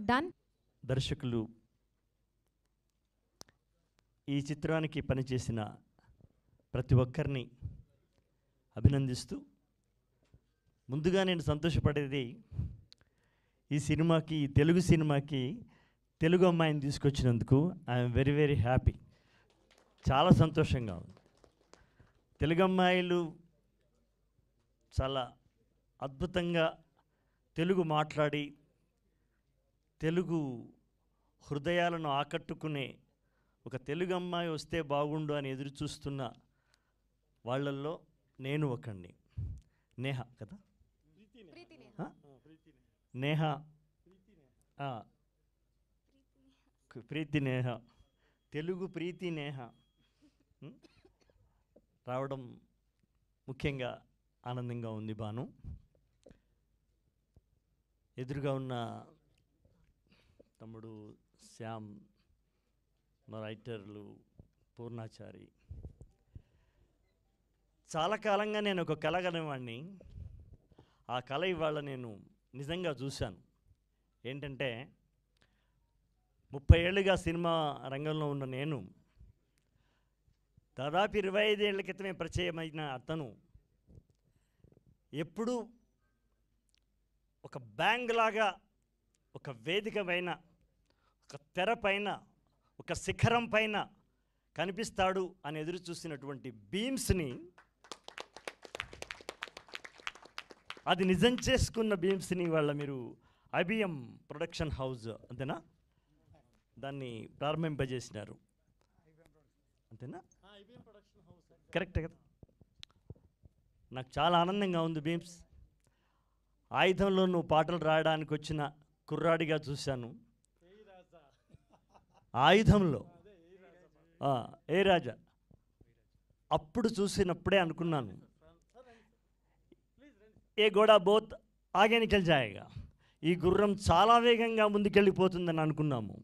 Done. దర్శకులు ఈ చిత్రానికి పనిచేసిన ప్రతి ఒక్కరిని అభినందిస్తూ, ముందుగా నేను సంతోషపడేది ఈ సినిమాకి, ఈ తెలుగు సినిమాకి తెలుగు అమ్మాయిని తీసుకొచ్చినందుకు ఐఎమ్ వెరీ వెరీ హ్యాపీ. చాలా సంతోషంగా ఉంది. తెలుగు అమ్మాయిలు చాలా అద్భుతంగా తెలుగు మాట్లాడి తెలుగు హృదయాలను ఆకట్టుకునే ఒక తెలుగు అమ్మాయి వస్తే బాగుండు అని ఎదురు చూస్తున్న వాళ్ళల్లో నేను ఒకడిని. నేహ కదా, నేహ, ప్రీతి నేహ, తెలుగు ప్రీతి నేహ రావడం ముఖ్యంగా ఆనందంగా ఉంది. బాను ఎదురుగా ఉన్న తమ్ముడు శ్యామ్, మా రైటర్లు పూర్ణాచారి. చాలా కాలంగా నేను ఒక కళ కనేవాడిని. ఆ కళ ఇవాళ నేను నిజంగా చూశాను. ఏంటంటే 30 ఏళ్ళుగా సినిమా రంగంలో ఉన్న నేను, దాదాపు 25 ఏళ్ల క్రితమే పరిచయమైన అతను ఎప్పుడూ ఒక బ్యాంగ్ లాగా ఒక వేదిక పైన, ఒక తెర పైన, ఒక శిఖరం పైన కనిపిస్తాడు అని ఎదురు చూసినటువంటి బీమ్స్ని, అది నిజం చేసుకున్న బీమ్స్ని వాళ్ళ మీరు ఐబిఎం ప్రొడక్షన్ హౌస్ అంతేనా, దాన్ని ప్రారంభింపజేసినారు అంతేనా? కరెక్టే కదా. నాకు చాలా ఆనందంగా ఉంది బీమ్స్. ఆయుధంలో నువ్వు పాటలు రాయడానికి వచ్చిన కుర్రాడిగా చూశాను. ఆయుధంలో ఏ రాజా అప్పుడు చూసినప్పుడే అనుకున్నాను, ఏ గోడా బోత్ ఆగే నికల్ జాయేగా, ఈ గుర్రం చాలా వేగంగా ముందుకెళ్ళిపోతుందని అనుకున్నాము.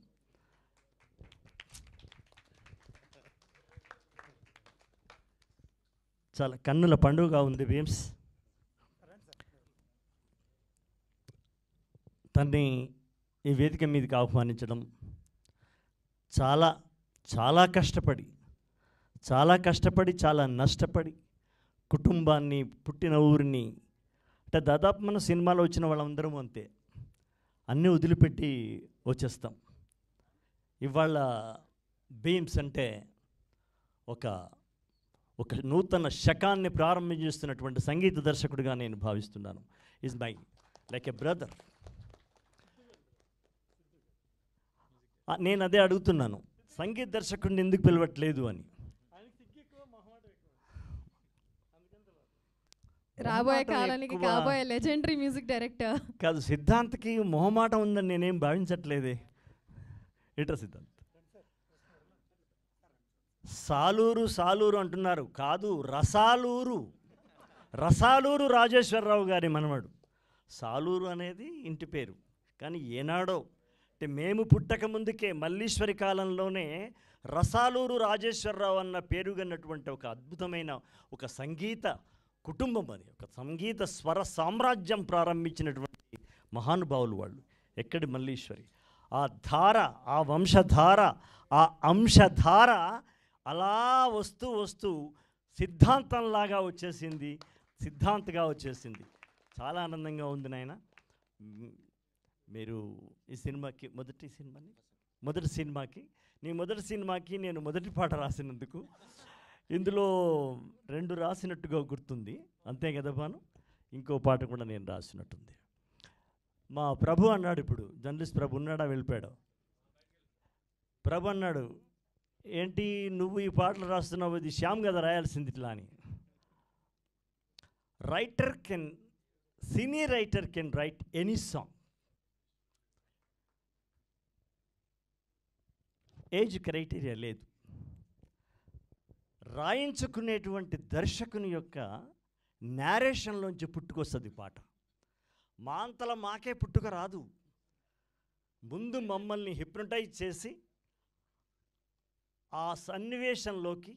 చాలా కన్నుల పండుగగా ఉంది బీమ్స్. తన్ని ఈ వేదిక మీదకి ఆహ్వానించడం, చాలా చాలా కష్టపడి చాలా నష్టపడి కుటుంబాన్ని, పుట్టిన ఊరిని, అంటే దాదాపు మన సినిమాలో వచ్చిన వాళ్ళందరం అంతే, అన్నీ వదిలిపెట్టి వచ్చేస్తాం. ఇవాళ బీమ్స్ అంటే ఒక నూతన శకాన్ని ప్రారంభించేస్తున్నటువంటి సంగీత దర్శకుడిగా నేను భావిస్తున్నాను. Is my like a brother. నేను అదే అడుగుతున్నాను, సంగీత దర్శకుడిని ఎందుకు పిలవట్లేదు అని. రాబోయే కాలానికి కాబోయే లెజెండరీ మ్యూజిక్ డైరెక్టర్ కాదు, సిద్ధాంత్కి మొహమాటం ఉందని నేనేం భావించట్లేదే. ఏటా సిద్ధాంత్? సాలూరు అంటున్నారు, కాదు రసాలూరు రాజేశ్వరరావు గారి మనవడు. సాలూరు అనేది ఇంటి పేరు, కానీ ఏనాడో, అంటే మేము పుట్టక ముందుకే మల్లీశ్వరి కాలంలోనే రసాలూరు రాజేశ్వరరావు అన్న పేరుగన్నటువంటి ఒక అద్భుతమైన ఒక సంగీత కుటుంబం, అది ఒక సంగీత స్వర సామ్రాజ్యం ప్రారంభించినటువంటి మహానుభావులు వాళ్ళు. ఎక్కడి మల్లీశ్వరి, ఆ ధార, ఆ వంశధార, ఆ అంశధార అలా వస్తూ సిద్ధాంతంలాగా వచ్చేసింది, సిద్ధాంతగా వచ్చేసింది. చాలా ఆనందంగా ఉంది నాయన. మీరు ఈ సినిమాకి మొదటి సినిమాకి నేను మొదటి పాట రాసినందుకు, ఇందులో 2 రాసినట్టుగా గుర్తుంది, అంతే కదా బాను? ఇంకో పాట కూడా నేను రాసినట్టుంది. మా ప్రభు అన్నాడు, ఇప్పుడు జర్నలిస్ట్ ప్రభు ఉన్నాడా, వెళ్ళిపోయాడు? ప్రభు అన్నాడు, ఏంటి నువ్వు ఈ పాటలు రాస్తున్నావు, ఇది శ్యామ్ కదా రాయాల్సింది ఇట్లా అని. Cine writer can write any song. Age criteria లేదు. రాయించుకునేటువంటి దర్శకుని యొక్క నేరేషన్లోంచి పుట్టుకొస్తుంది పాట. మా అంతలా మాకే పుట్టుక రాదు. ముందు మమ్మల్ని హిప్నటైజ్ చేసి ఆ సన్నివేశంలోకి,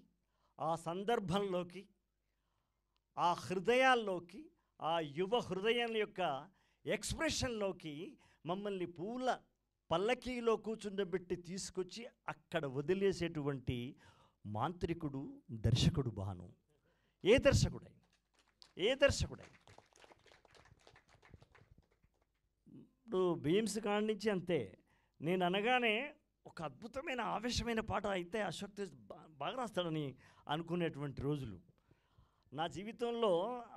ఆ సందర్భంలోకి, ఆ హృదయాల్లోకి, ఆ యువ హృదయం యొక్క ఎక్స్ప్రెషన్లోకి మమ్మల్ని పూల పల్లకీలో కూర్చుండబెట్టి తీసుకొచ్చి అక్కడ వదిలేసేటువంటి మాంత్రికుడు దర్శకుడు భాను. ఏ దర్శకుడై ఇప్పుడు బీమ్స్ కాడి నుంచి అంతే. నేను అనగానే ఒక అద్భుతమైన ఆవేశమైన పాట అయితే అశోక్ తేజ్ బాగా రాస్తాడని అనుకునేటువంటి రోజులు. నా జీవితంలో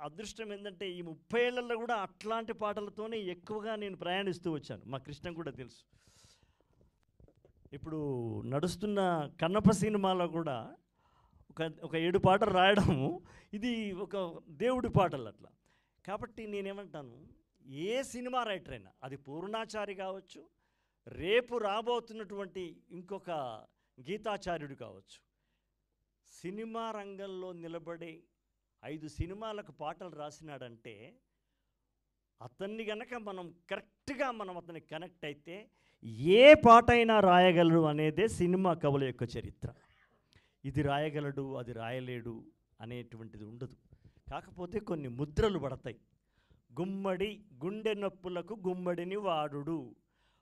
అదృష్టం ఏంటంటే ఈ 30 ఏళ్లలో కూడా అట్లాంటి పాటలతోనే ఎక్కువగా నేను ప్రయాణిస్తూ వచ్చాను. మా కృష్ణ కూడా తెలుసు. ఇప్పుడు నడుస్తున్న కన్నప్ప సినిమాలో కూడా ఒక 7 పాటలు రాయడము, ఇది ఒక దేవుడి పాటలు అట్లా. కాబట్టి నేనేమంటాను, ఏ సినిమా రైటర్ అయినా, అది పూర్ణాచారి కావచ్చు, రేపు రాబోతున్నటువంటి ఇంకొక గీతాచార్యుడు కావచ్చు, సినిమా రంగంలో నిలబడే 5 సినిమాలకు పాటలు రాసినాడంటే అతన్ని గనక మనం కరెక్ట్గా అతనికి కనెక్ట్ అయితే ఏ పాట అయినా రాయగలడు అనేదే సినిమా కవుల యొక్క చరిత్ర. ఇది రాయగలడు, అది రాయలేడు అనేటువంటిది ఉండదు. కాకపోతే కొన్ని ముద్రలు పడతాయి. గుమ్మడి గుండె నొప్పులకు గుమ్మడిని వాడుడు.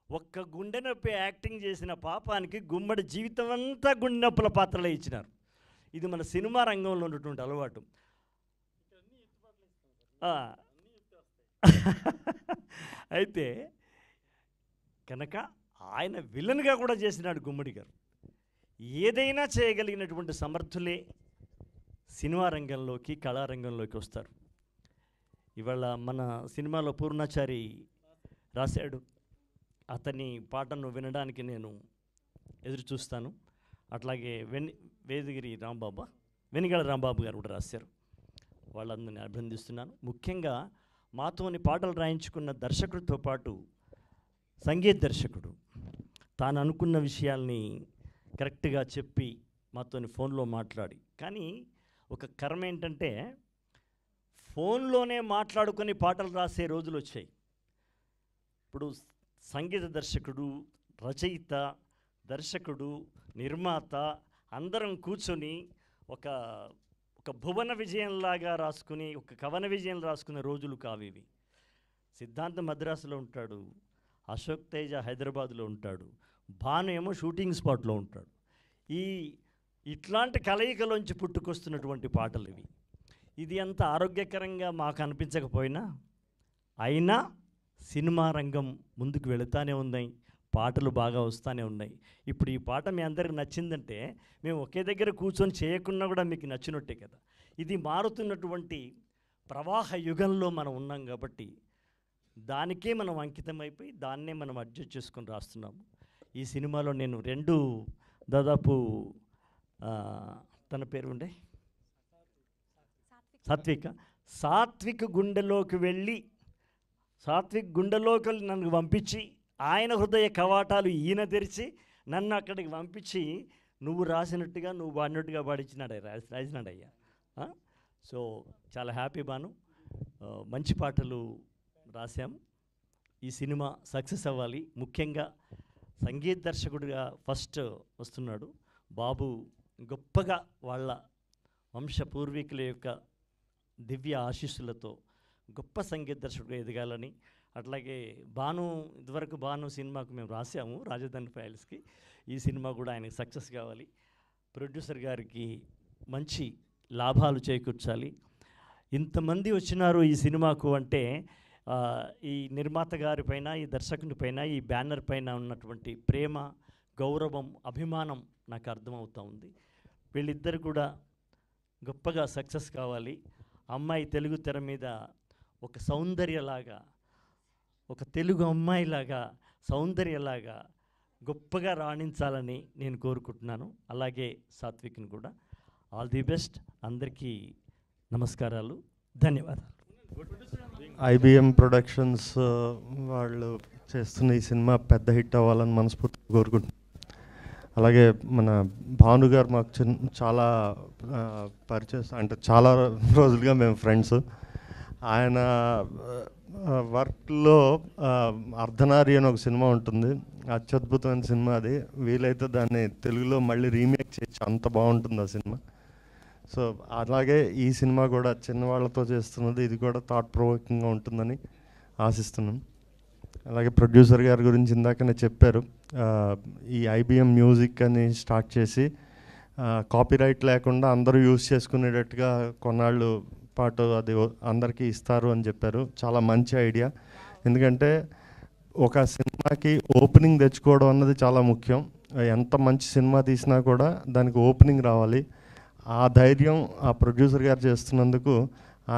ఒక్క గుండె నొప్పి యాక్టింగ్ చేసిన పాపానికి గుమ్మడి జీవితం అంతా గుండె నొప్పుల పాత్రలే ఇచ్చినారు. ఇది మన సినిమా రంగంలో ఉన్నటువంటి అలవాటు. అయితే కనుక ఆయన విలన్గా కూడా చేసినాడు గుమ్మడి గారు. ఏదైనా చేయగలిగినటువంటి సమర్థులే సినిమా రంగంలోకి, కళారంగంలోకి వస్తారు. ఇవాళ మన సినిమాలో పూర్ణాచారి రాశాడు. అతని పాటను వినడానికి నేను ఎదురు చూస్తాను. అట్లాగే వెనిగళ రాంబాబు గారు కూడా రాశారు. వాళ్ళందరినీ అభినందిస్తున్నాను. ముఖ్యంగా మాతోని పాటలు రాయించుకున్న దర్శకుడితో పాటు సంగీత దర్శకుడు తాను అనుకున్న విషయాల్ని కరెక్ట్గా చెప్పి మాతోని ఫోన్లో మాట్లాడి, కానీ ఒక కర్మ ఏంటంటే ఫోన్లోనే మాట్లాడుకొని పాటలు రాసే రోజులు వచ్చాయి. ఇప్పుడు సంగీత దర్శకుడు, రచయిత, దర్శకుడు, నిర్మాత అందరం కూర్చొని ఒక భువన విజయంలాగా రాసుకుని, ఒక కవన విజయం రాసుకునే రోజులు కావివి. సిద్ధాంత మద్రాసులో ఉంటాడు, అశోక్ తేజ హైదరాబాద్లో ఉంటాడు, భాను ఏమో షూటింగ్ స్పాట్లో ఉంటాడు. ఇట్లాంటి కలయికలోంచి పుట్టుకొస్తున్నటువంటి పాటలు ఇవి. ఇది అంత ఆరోగ్యకరంగా మాకు అనిపించకపోయినా అయినా సినిమా రంగం ముందుకు వెళుతూనే ఉన్నాయి, పాటలు బాగా వస్తూనే ఉన్నాయి. ఇప్పుడు ఈ పాట మీ అందరికి నచ్చిందంటే మేము ఒకే దగ్గర కూర్చొని చేయకున్నా కూడా మీకు నచ్చినట్టే కదా. ఇది మారుతున్నటువంటి ప్రవాహ యుగంలో మనం ఉన్నాం కాబట్టి దానికే మనం అంకితమైపోయి దాన్నే మనం అడ్జస్ట్ చేసుకొని రాస్తున్నాము. ఈ సినిమాలో నేను దాదాపు తన పేరు ఉండే సాత్విక్ గుండెలోకి వెళ్ళి, సాత్విక్ గుండెలోకి నన్ను పంపించి, ఆయన హృదయ కవాటాలు ఈయన తెరిచి నన్ను అక్కడికి పంపించి నువ్వు రాసినట్టుగా, నువ్వు పాడినట్టుగా రాసినాడయ్యా. సో చాలా హ్యాపీ భాను. మంచి పాటలు రాశాం. ఈ సినిమా సక్సెస్ అవ్వాలి. ముఖ్యంగా సంగీత దర్శకుడిగా ఫస్ట్ వస్తున్నాడు బాబు. గొప్పగా వాళ్ళ వంశ పూర్వీకుల యొక్క దివ్య ఆశీస్సులతో గొప్ప సంగీత దర్శకుడిగా ఎదగాలని, అట్లాగే ఇదివరకు భాను సినిమాకు మేము రాసాము రాజధాని ఫైల్స్కి. ఈ సినిమా కూడా ఆయనకి సక్సెస్ కావాలి. ప్రొడ్యూసర్ గారికి మంచి లాభాలు చేకూర్చాలి. ఇంతమంది వచ్చినారు ఈ సినిమాకు అంటే ఈ నిర్మాత గారి పైన, ఈ దర్శకుని పైన, ఈ బ్యానర్ పైన ఉన్నటువంటి ప్రేమ, గౌరవం, అభిమానం నాకు అర్థమవుతూ ఉంది. వీళ్ళిద్దరు కూడా గొప్పగా సక్సెస్ కావాలి. అమ్మాయి తెలుగు తెర మీద ఒక సౌందర్యలాగా, ఒక తెలుగు అమ్మాయిలాగా, సౌందర్యలాగా గొప్పగా రాణించాలని నేను కోరుకుంటున్నాను. అలాగే సాత్విక్ని కూడా. All the best. అందరికీ నమస్కారాలు, ధన్యవాదాలు. IBM ప్రొడక్షన్స్ వాళ్ళు చేస్తున్న ఈ సినిమా పెద్ద హిట్ అవ్వాలని మనస్ఫూర్తిగా కోరుకుంటున్నాను. అలాగే మన భాను గారు మాకు చాలా పరిచయం, అంటే చాలా రోజులుగా మేము ఫ్రెండ్స్. ఆయన వర్క్లో అర్ధనారి అని ఒక సినిమా ఉంటుంది, అత్యద్భుతమైన సినిమా అది. వీలైతే దాన్ని తెలుగులో మళ్ళీ రీమేక్ చేయొచ్చు, అంత బాగుంటుంది ఆ సినిమా. సో అలాగే ఈ సినిమా కూడా చిన్నవాళ్ళతో చేస్తున్నది, ఇది కూడా థాట్ ప్రొవోకింగ్గా ఉంటుందని ఆశిస్తున్నాం. అలాగే ప్రొడ్యూసర్ గారి గురించి ఇందాకనే చెప్పారు. ఈ ఐబిఎం మ్యూజిక్ అని స్టార్ట్ చేసి కాపీరైట్ లేకుండా అందరూ యూజ్ చేసుకునేటట్టుగా కొన్నాళ్ళు పాటు అది అందరికీ ఇస్తారు అని చెప్పారు. చాలా మంచి ఐడియా. ఎందుకంటే ఒక సినిమాకి ఓపెనింగ్ తెచ్చుకోవడం అన్నది చాలా ముఖ్యం. ఎంత మంచి సినిమా తీసినా కూడా దానికి ఓపెనింగ్ రావాలి. ఆ ధైర్యం ఆ ప్రొడ్యూసర్ గారు చేస్తున్నందుకు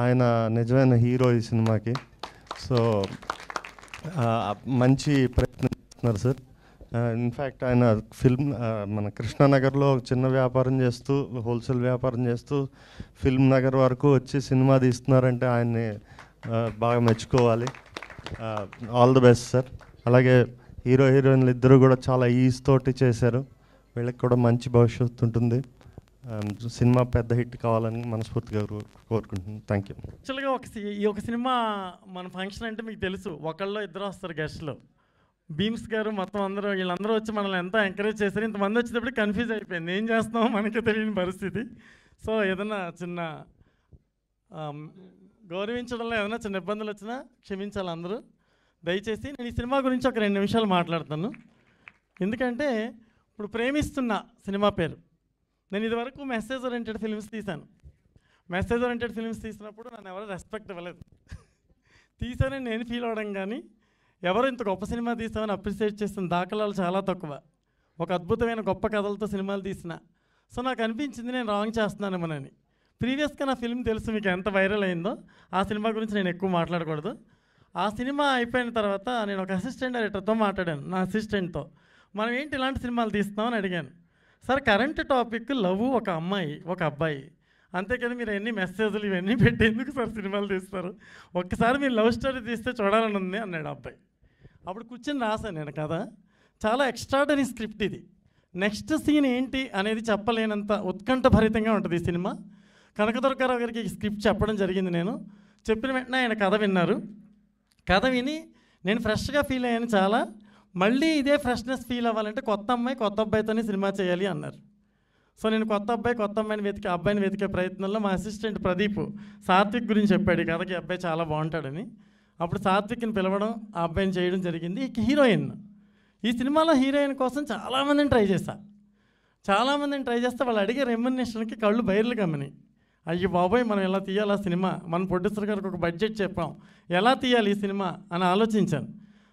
ఆయన నిజమైన హీరో ఈ సినిమాకి. సో మంచి ప్రయత్నం చేస్తున్నారు సార్. ఇన్ఫ్యాక్ట్ ఆయన ఫిల్మ్ మన కృష్ణానగర్లో చిన్న వ్యాపారం చేస్తూ హోల్సేల్ వ్యాపారం చేస్తూ ఫిల్మ్ నగర్ వరకు వచ్చి సినిమా తీస్తున్నారంటే ఆయన్ని బాగా మెచ్చుకోవాలి. All the best sir. అలాగే హీరో హీరోయిన్లు ఇద్దరు కూడా చాలా ఈజ్ తోటి చేశారు. వీళ్ళకి కూడా మంచి భవిష్యత్తు ఉంటుంది. సినిమా పెద్ద హిట్ కావాలని మనస్ఫూర్తిగా కోరుకుంటున్నాను. Thank you. యాక్చువల్గా ఈ ఒక సినిమా మన ఫంక్షన్ అంటే మీకు తెలుసు, ఒకళ్ళు ఇద్దరు వస్తారు గెస్ట్లు. భీమ్స్ గారు మొత్తం అందరూ వీళ్ళందరూ వచ్చి మనల్ని ఎంతో ఎంకరేజ్ చేశారు. ఇంతమంది వచ్చేటప్పుడు కన్ఫ్యూజ్ అయిపోయింది, ఏం చేస్తామో మనకే తెలియని పరిస్థితి. సో ఏదైనా చిన్న గౌరవించడంలో ఏదైనా చిన్న ఇబ్బందులు వచ్చినా క్షమించాలి అందరూ దయచేసి. నేను ఈ సినిమా గురించి ఒక 2 నిమిషాలు మాట్లాడతాను. ఎందుకంటే ఇప్పుడు ప్రేమిస్తున్న సినిమా పేరు. నేను ఇదివరకు మెసేజ్ ఓరియంటెడ్ ఫిల్మ్స్ తీశాను. మెసేజ్ ఓరియంటెడ్ ఫిల్మ్స్ తీసినప్పుడు నన్ను ఎవరు రెస్పెక్ట్ ఇవ్వలేదు. తీసానని నేను ఫీల్ అవ్వడం కానీ ఎవరు ఇంత గొప్ప సినిమా తీసామని అప్రిషియేట్ చేస్తున్న దాఖలాలు చాలా తక్కువ. ఒక అద్భుతమైన గొప్ప కథలతో సినిమాలు తీసిన. సో నాకు అనిపించింది నేను రాంగ్ చేస్తున్నానేమోనని. ప్రీవియస్గా నా ఫిల్మ్ తెలుసు మీకు ఎంత వైరల్ అయిందో. ఆ సినిమా గురించి నేను ఎక్కువ మాట్లాడకూడదు. ఆ సినిమా అయిపోయిన తర్వాత నేను ఒక అసిస్టెంట్ డైరెక్టర్తో మాట్లాడాను, నా అసిస్టెంట్తో. మనం ఏంటి ఇలాంటి సినిమాలు తీస్తున్నామని అడిగాను. సార్ కరెంట్ టాపిక్ లవ్, ఒక అమ్మాయి ఒక అబ్బాయి, అంతేకాని మీరు ఎన్ని మెసేజ్లు ఇవన్నీ పెట్టి ఎందుకు సార్ సినిమాలు తీస్తారు, ఒక్కసారి మీరు లవ్ స్టోరీ తీస్తే చూడాలని ఉంది అన్నాడు అబ్బాయి. అప్పుడు కూర్చొని రాశాను నేను కథ. చాలా ఎక్స్ట్రాడనరీ స్క్రిప్ట్ ఇది. నెక్స్ట్ సీన్ ఏంటి అనేది చెప్పలేనంత ఉత్కంఠభరితంగా ఉంటుంది ఈ సినిమా. కనకదుర్గారావు గారికి ఈ స్క్రిప్ట్ చెప్పడం జరిగింది. నేను చెప్పిన వెంటనే ఆయన కథ విన్నారు. కథ విని నేను ఫ్రెష్గా ఫీల్ అయ్యాను చాలా. మళ్ళీ ఇదే ఫ్రెష్నెస్ ఫీల్ అవ్వాలంటే కొత్త అమ్మాయి కొత్త అబ్బాయితోనే సినిమా చేయాలి అన్నారు. సో నేను కొత్త అబ్బాయిని అబ్బాయిని వెతికే ప్రయత్నంలో మా అసిస్టెంట్ ప్రదీప్ సాత్విక్ గురించి చెప్పాడు, ఈ కథకి అబ్బాయి చాలా బాగుంటాడని. అప్పుడు సాత్విక్ని పిలవడం, ఆ అబ్బాయిని చేయడం జరిగింది. ఇక హీరోయిన్, ఈ సినిమాలో హీరోయిన్ కోసం చాలామందిని ట్రై చేస్తే వాళ్ళు అడిగే రెమ్యునరేషన్కి కళ్ళు బయర్లు గమ్మని. అయ్యో బాబోయ్, మనం ఎలా తీయాలి ఆ సినిమా, మన ప్రొడ్యూసర్ గారికి ఒక బడ్జెట్ చెప్పాం, ఎలా తీయాలి ఈ సినిమా అని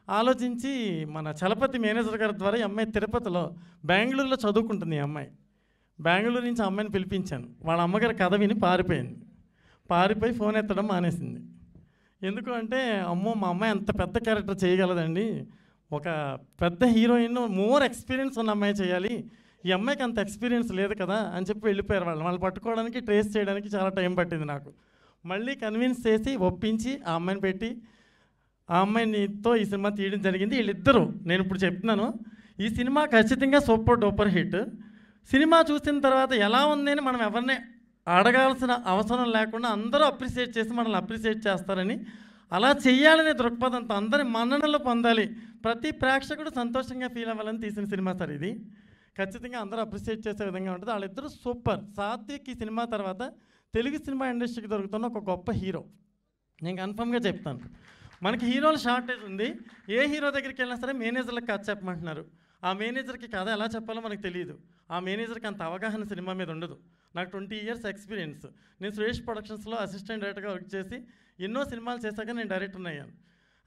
ఆలోచించి మన చలపతి మేనేజర్ గారి ద్వారా ఈ అమ్మాయి తిరుపతిలో బెంగళూరులో చదువుకుంటుంది. ఈ అమ్మాయి బెంగళూరు నుంచి అమ్మాయిని పిలిపించాను. వాళ్ళ అమ్మగారి కథ విని పారిపోయి ఫోన్ ఎత్తడం మానేసింది. ఎందుకు అంటే, అమ్మో మా అమ్మాయి అంత పెద్ద క్యారెక్టర్ చేయగలదండి, ఒక పెద్ద హీరోయిన్ మోర్ ఎక్స్పీరియన్స్ ఉన్న అమ్మాయి చేయాలి, ఈ అమ్మాయికి అంత ఎక్స్పీరియన్స్ లేదు కదా అని చెప్పి వెళ్ళిపోయారు. వాళ్ళు పట్టుకోవడానికి ట్రేస్ చేయడానికి చాలా టైం పట్టింది నాకు. మళ్ళీ కన్విన్స్ చేసి ఒప్పించి ఆ అమ్మాయిని పెట్టి ఆ అమ్మాయినితో ఈ సినిమా తీయడం జరిగింది. వీళ్ళిద్దరూ నేను ఇప్పుడు చెప్తున్నాను, ఈ సినిమా ఖచ్చితంగా సూపర్ డూపర్ హిట్. సినిమా చూసిన తర్వాత ఎలా ఉందని మనం ఎవరిని అడగాల్సిన అవసరం లేకుండా అందరూ అప్రిషియేట్ చేసి మనల్ని అప్రిషియేట్ చేస్తారని, అలా చెయ్యాలనే దృక్పథంతో అందరి మన్ననలు పొందాలి, ప్రతి ప్రేక్షకుడు సంతోషంగా ఫీల్ అవ్వాలని తీసిన సినిమా సార్ ఇది. ఖచ్చితంగా అందరూ అప్రిషియేట్ చేసే విధంగా ఉంటుంది. వాళ్ళిద్దరూ సూపర్. సాత్విక్ ఈ సినిమా తర్వాత తెలుగు సినిమా ఇండస్ట్రీకి దొరుకుతున్న ఒక గొప్ప హీరో, నేను కన్ఫర్మ్గా చెప్తాను. మనకి హీరోల షార్టేజ్ ఉంది. ఏ హీరో దగ్గరికి వెళ్ళినా సరే మేనేజర్లకు కథ చెప్పమంటున్నారు. ఆ మేనేజర్కి కథ ఎలా చెప్పాలో మనకు తెలియదు. ఆ మేనేజర్కి అంత అవగాహన సినిమా మీద ఉండదు. నాకు 20 years ఎక్స్పీరియన్స్. నేను సురేష్ ప్రొడక్షన్స్లో అసిస్టెంట్ డైరెక్టర్గా వర్క్ చేసి ఎన్నో సినిమాలు చేశాక నేను డైరెక్టర్ అయ్యాను.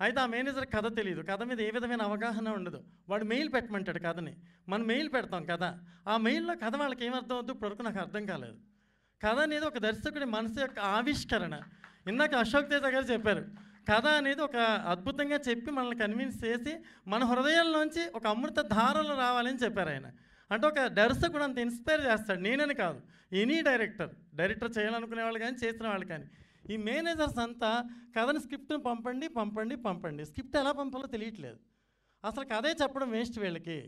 అయితే ఆ మేనేజర్ కథ తెలియదు, కథ మీద ఏ విధమైన అవగాహన ఉండదు. వాడు మెయిల్ పెట్టమంటాడు కథని, మనం మెయిల్ పెడతాం కథ. ఆ మెయిల్లో కథ వాళ్ళకి ఏమర్థం అవుతుందో ఇప్పటివరకు నాకు అర్థం కాలేదు. కథ అనేది ఒక దర్శకుడి మనసు యొక్క ఆవిష్కరణ. ఇందాక అశోక్ తేజ గారు చెప్పారు, కథ అనేది ఒక అద్భుతంగా చెప్పి మనల్ని కన్విన్స్ చేసి మన హృదయంలోంచి ఒక అమృత ధారలు రావాలని చెప్పారు ఆయన. అంటే ఒక దర్శకుడు అంత ఇన్స్పైర్ చేస్తాడు. నేనని కాదు, ఎనీ డైరెక్టర్ చేయాలనుకునే వాళ్ళు కానీ చేసిన వాళ్ళు కానీ. ఈ మేనేజర్స్ అంతా కథని స్క్రిప్ట్ని పంపండి. స్క్రిప్ట్ ఎలా పంపాలో తెలియట్లేదు. అసలు కథే చెప్పడం వేస్ట్ వీళ్ళకి.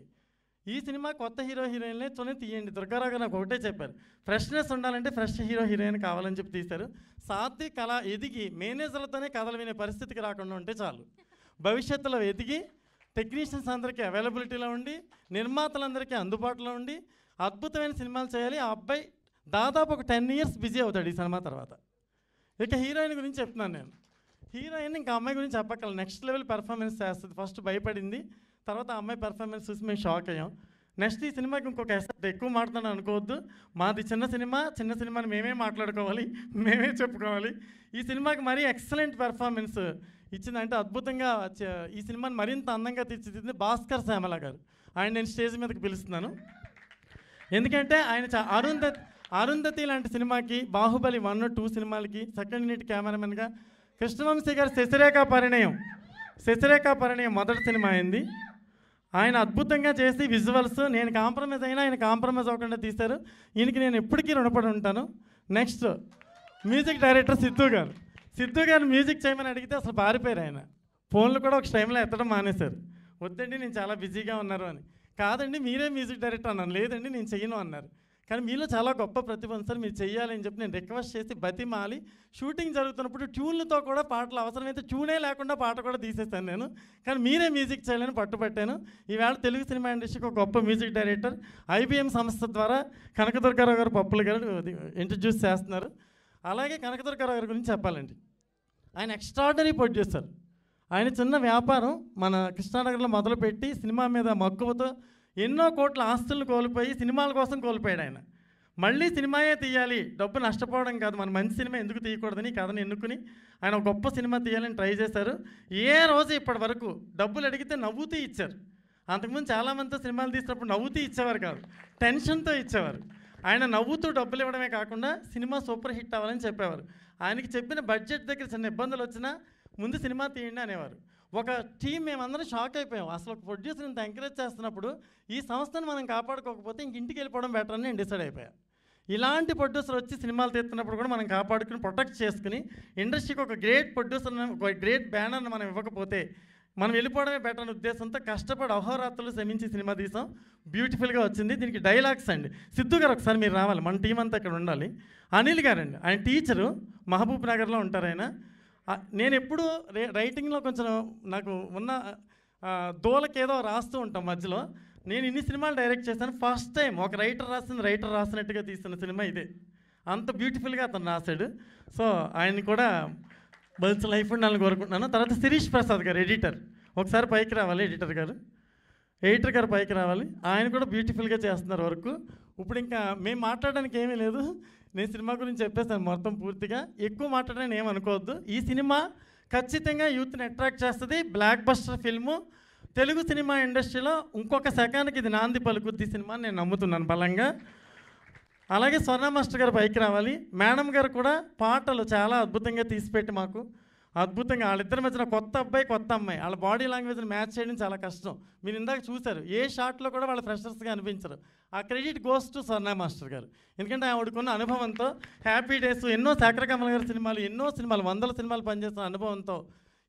ఈ సినిమా కొత్త హీరోయిన్లే తీయండి. దుర్గారావు గారు నాకు ఒకటే చెప్పారు, ఫ్రెష్నెస్ ఉండాలంటే ఫ్రెష్ హీరోయిన్ కావాలని చెప్పి తీశారు. సాత్విక్ అలా ఎదిగి మేనేజర్లతోనే కథలు వినే పరిస్థితికి రాకుండా ఉంటే చాలు. భవిష్యత్తులో ఎదిగి టెక్నీషియన్స్ అందరికీ అవైలబిలిటీలో ఉండి, నిర్మాతలందరికీ అందుబాటులో ఉండి అద్భుతమైన సినిమాలు చేయాలి. ఆ అబ్బాయి దాదాపు ఒక 10 years బిజీ అవుతాడు ఈ సినిమా తర్వాత. ఇక హీరోయిన్ గురించి చెప్తున్నాను నేను. హీరోయిన్ ఇంకా అమ్మాయి గురించి చెప్పక్కల నెక్స్ట్ లెవెల్ పెర్ఫార్మెన్స్ చేస్తుంది. ఫస్ట్ భయపడింది, తర్వాత ఆ అమ్మాయి పెర్ఫార్మెన్స్ చూసి మేము షాక్ అయ్యాం. నెక్స్ట్ ఈ సినిమాకి ఇంకొక ఎసెప్ట్ ఎక్కువ మాట్లాడని అనుకోవద్దు, మాది చిన్న సినిమాని మేమే మాట్లాడుకోవాలి, మేమే చెప్పుకోవాలి. ఈ సినిమాకి మరీ ఎక్సలెంట్ పెర్ఫార్మెన్స్ ఇచ్చిందంటే అద్భుతంగా ఈ సినిమాని మరింత అందంగా తీర్చిదిద్దింది భాస్కర్ శ్యామల గారు. ఆయన నేను స్టేజ్ మీదకి పిలుస్తున్నాను. ఎందుకంటే ఆయన అరుంధతి లాంటి సినిమాకి, బాహుబలి 1, 2 సినిమాలకి సెకండ్ యూనిట్ కెమెరామెన్గా, కృష్ణవంశీ గారు శశిరేఖ పరిణయం మొదటి సినిమా అయింది. ఆయన అద్భుతంగా చేసి విజువల్స్ నేను కాంప్రమైజ్ అయినా ఆయన కాంప్రమైజ్ అవ్వకుండా తీశారు. ఈయనకి నేను ఎప్పటికీ రుణపడి ఉంటాను. నెక్స్ట్ మ్యూజిక్ డైరెక్టర్ సిద్ధు గారు మ్యూజిక్ చేయమని అడిగితే అసలు పారిపోయారు. ఆయన ఫోన్లు కూడా ఒక టైంలో ఎత్తడం మానేశారు. వద్దండి నేను చాలా బిజీగా ఉన్నారు అని. కాదండి మీరే మ్యూజిక్ డైరెక్టర్ అన్నాను. లేదండి నేను చెయ్యను అన్నారు. కానీ మీలో చాలా గొప్ప ప్రతిభ ఉంది సార్, మీరు చెయ్యాలని చెప్పి నేను రిక్వెస్ట్ చేసి బతిమాలి షూటింగ్ జరుగుతున్నప్పుడు ట్యూన్లతో కూడా పాటలు అవసరమైతే ట్యూనే లేకుండా పాట కూడా తీసేస్తాను నేను. కానీ మీరే మ్యూజిక్ చేయాలని పట్టుపట్టాను. ఈవేళ తెలుగు సినిమా ఇండస్ట్రీకి ఒక గొప్ప మ్యూజిక్ డైరెక్టర్ IBM సంస్థ ద్వారా కనకదుర్గారావు గారు పప్పులు గారు ఇంట్రడ్యూస్ చేస్తున్నారు. అలాగే కనకదుర్గారావు గారి గురించి చెప్పాలండి, ఆయన ఎక్స్ట్రాడనరీ ప్రొడ్యూసర్. ఆయన చిన్న వ్యాపారం మన కృష్ణానగర్లో మొదలుపెట్టి సినిమా మీద మక్కువతో ఎన్నో కోట్ల ఆస్తులను కోల్పోయి సినిమాల కోసం కోల్పోయాడు. ఆయన మళ్ళీ సినిమాయే తీయాలి, డబ్బు నష్టపోవడం కాదు, మన మంచి సినిమా ఎందుకు తీయకూడదని కథను ఎన్నుకుని ఆయన ఒక గొప్ప సినిమా తీయాలని ట్రై చేశారు. ఏ రోజు ఇప్పటి వరకు డబ్బులు అడిగితే నవ్వుతూ ఇచ్చారు. అంతకుముందు చాలామందితో సినిమాలు తీసినప్పుడు నవ్వుతూ ఇచ్చేవారు కాదు, టెన్షన్తో ఇచ్చేవారు. ఆయన నవ్వుతూ డబ్బులు ఇవ్వడమే కాకుండా సినిమా సూపర్ హిట్ అవ్వాలని చెప్పేవారు. ఆయనకి చెప్పిన బడ్జెట్ దగ్గర చిన్న ఇబ్బందులు వచ్చినా ముందు సినిమా తీయండి అనేవారు. ఒక టీం మేమందరం షాక్ అయిపోయాం. అసలు ఒక ప్రొడ్యూసర్ ఇంత ఎంకరేజ్ చేస్తున్నప్పుడు ఈ సంస్థను మనం కాపాడుకోకపోతే ఇంటికి వెళ్ళిపోవడం బెటర్ అని నేను డిసైడ్ అయిపోయాను. ఇలాంటి ప్రొడ్యూసర్ వచ్చి సినిమాలు తీస్తున్నప్పుడు కూడా మనం కాపాడుకుని ప్రొటెక్ట్ చేసుకుని ఇండస్ట్రీకి ఒక గ్రేట్ ప్రొడ్యూసర్, ఒక గ్రేట్ బ్యానర్ని మనం ఇవ్వకపోతే మనం వెళ్ళిపోవడమే బెటర్ అనే ఉద్దేశంతో కష్టపడి అహోరాత్రులు శ్రమించి సినిమా తీసాం. బ్యూటిఫుల్గా వచ్చింది. దీనికి డైలాగ్స్ అండి, సిద్ధు గారు ఒకసారి మీరు రావాలి, మన టీం అంతా ఇక్కడ ఉండాలి. అనిల్ గారండి, ఆయన టీచరు, మహబూబ్ నగర్లో ఉంటారు ఆయన. నేను ఎప్పుడు రైటింగ్లో కొంచెం నాకు ఉన్న దోలకేదో రాస్తూ ఉంటాం మధ్యలో. నేను ఇన్ని సినిమాలు డైరెక్ట్ చేశాను, ఫస్ట్ టైం ఒక రైటర్ రాసినట్టుగా తీస్తున్న సినిమా ఇదే. అంత బ్యూటిఫుల్గా అతను రాశాడు. సో ఆయన్ని కూడా మంచి లైఫ్ ఉండాలని కోరుకుంటున్నాను. తర్వాత శిరీష్ ప్రసాద్ గారు ఎడిటర్, ఒకసారి పైకి రావాలి. ఎడిటర్ గారు పైకి రావాలి. ఆయన కూడా బ్యూటిఫుల్గా చేస్తున్నారు వర్క్. ఇప్పుడు ఇంకా మేము మాట్లాడడానికి ఏమీ లేదు, నేను సినిమా గురించి చెప్పేస్తాను మొత్తం పూర్తిగా. ఎక్కువ మాట్లాడని ఏమనుకోవద్దు. ఈ సినిమా ఖచ్చితంగా యూత్ని అట్రాక్ట్ చేస్తుంది. Block buster film, Telugu cinema ఇండస్ట్రీలో ఇంకొక సెకండ్కి ఇది నాంది పలుకుద్ది సినిమా నేను నమ్ముతున్నాను బలంగా. అలాగే స్వర్ణ మాస్టర్ గారు పైకి రావాలి. మేడం గారు కూడా పాటలు చాలా అద్భుతంగా తీసిపెట్టి మాకు అద్భుతంగా, వాళ్ళిద్దరి మధ్యన కొత్త అబ్బాయి కొత్త అమ్మాయి, వాళ్ళ బాడీ లాంగ్వేజ్ని మ్యాచ్ చేయడం చాలా కష్టం. మీరు ఇందాక చూశారు, ఏ షాట్లో కూడా వాళ్ళ ఫ్రెషర్స్గా అనిపించరు. ఆ credit goes to Swarna master గారు. ఎందుకంటే ఆవిడకున్న అనుభవంతో, హ్యాపీ డేస్, ఎన్నో శేఖరకమల గారి సినిమాలు, ఎన్నో సినిమాలు, 100 సినిమాలు పనిచేస్తున్న అనుభవంతో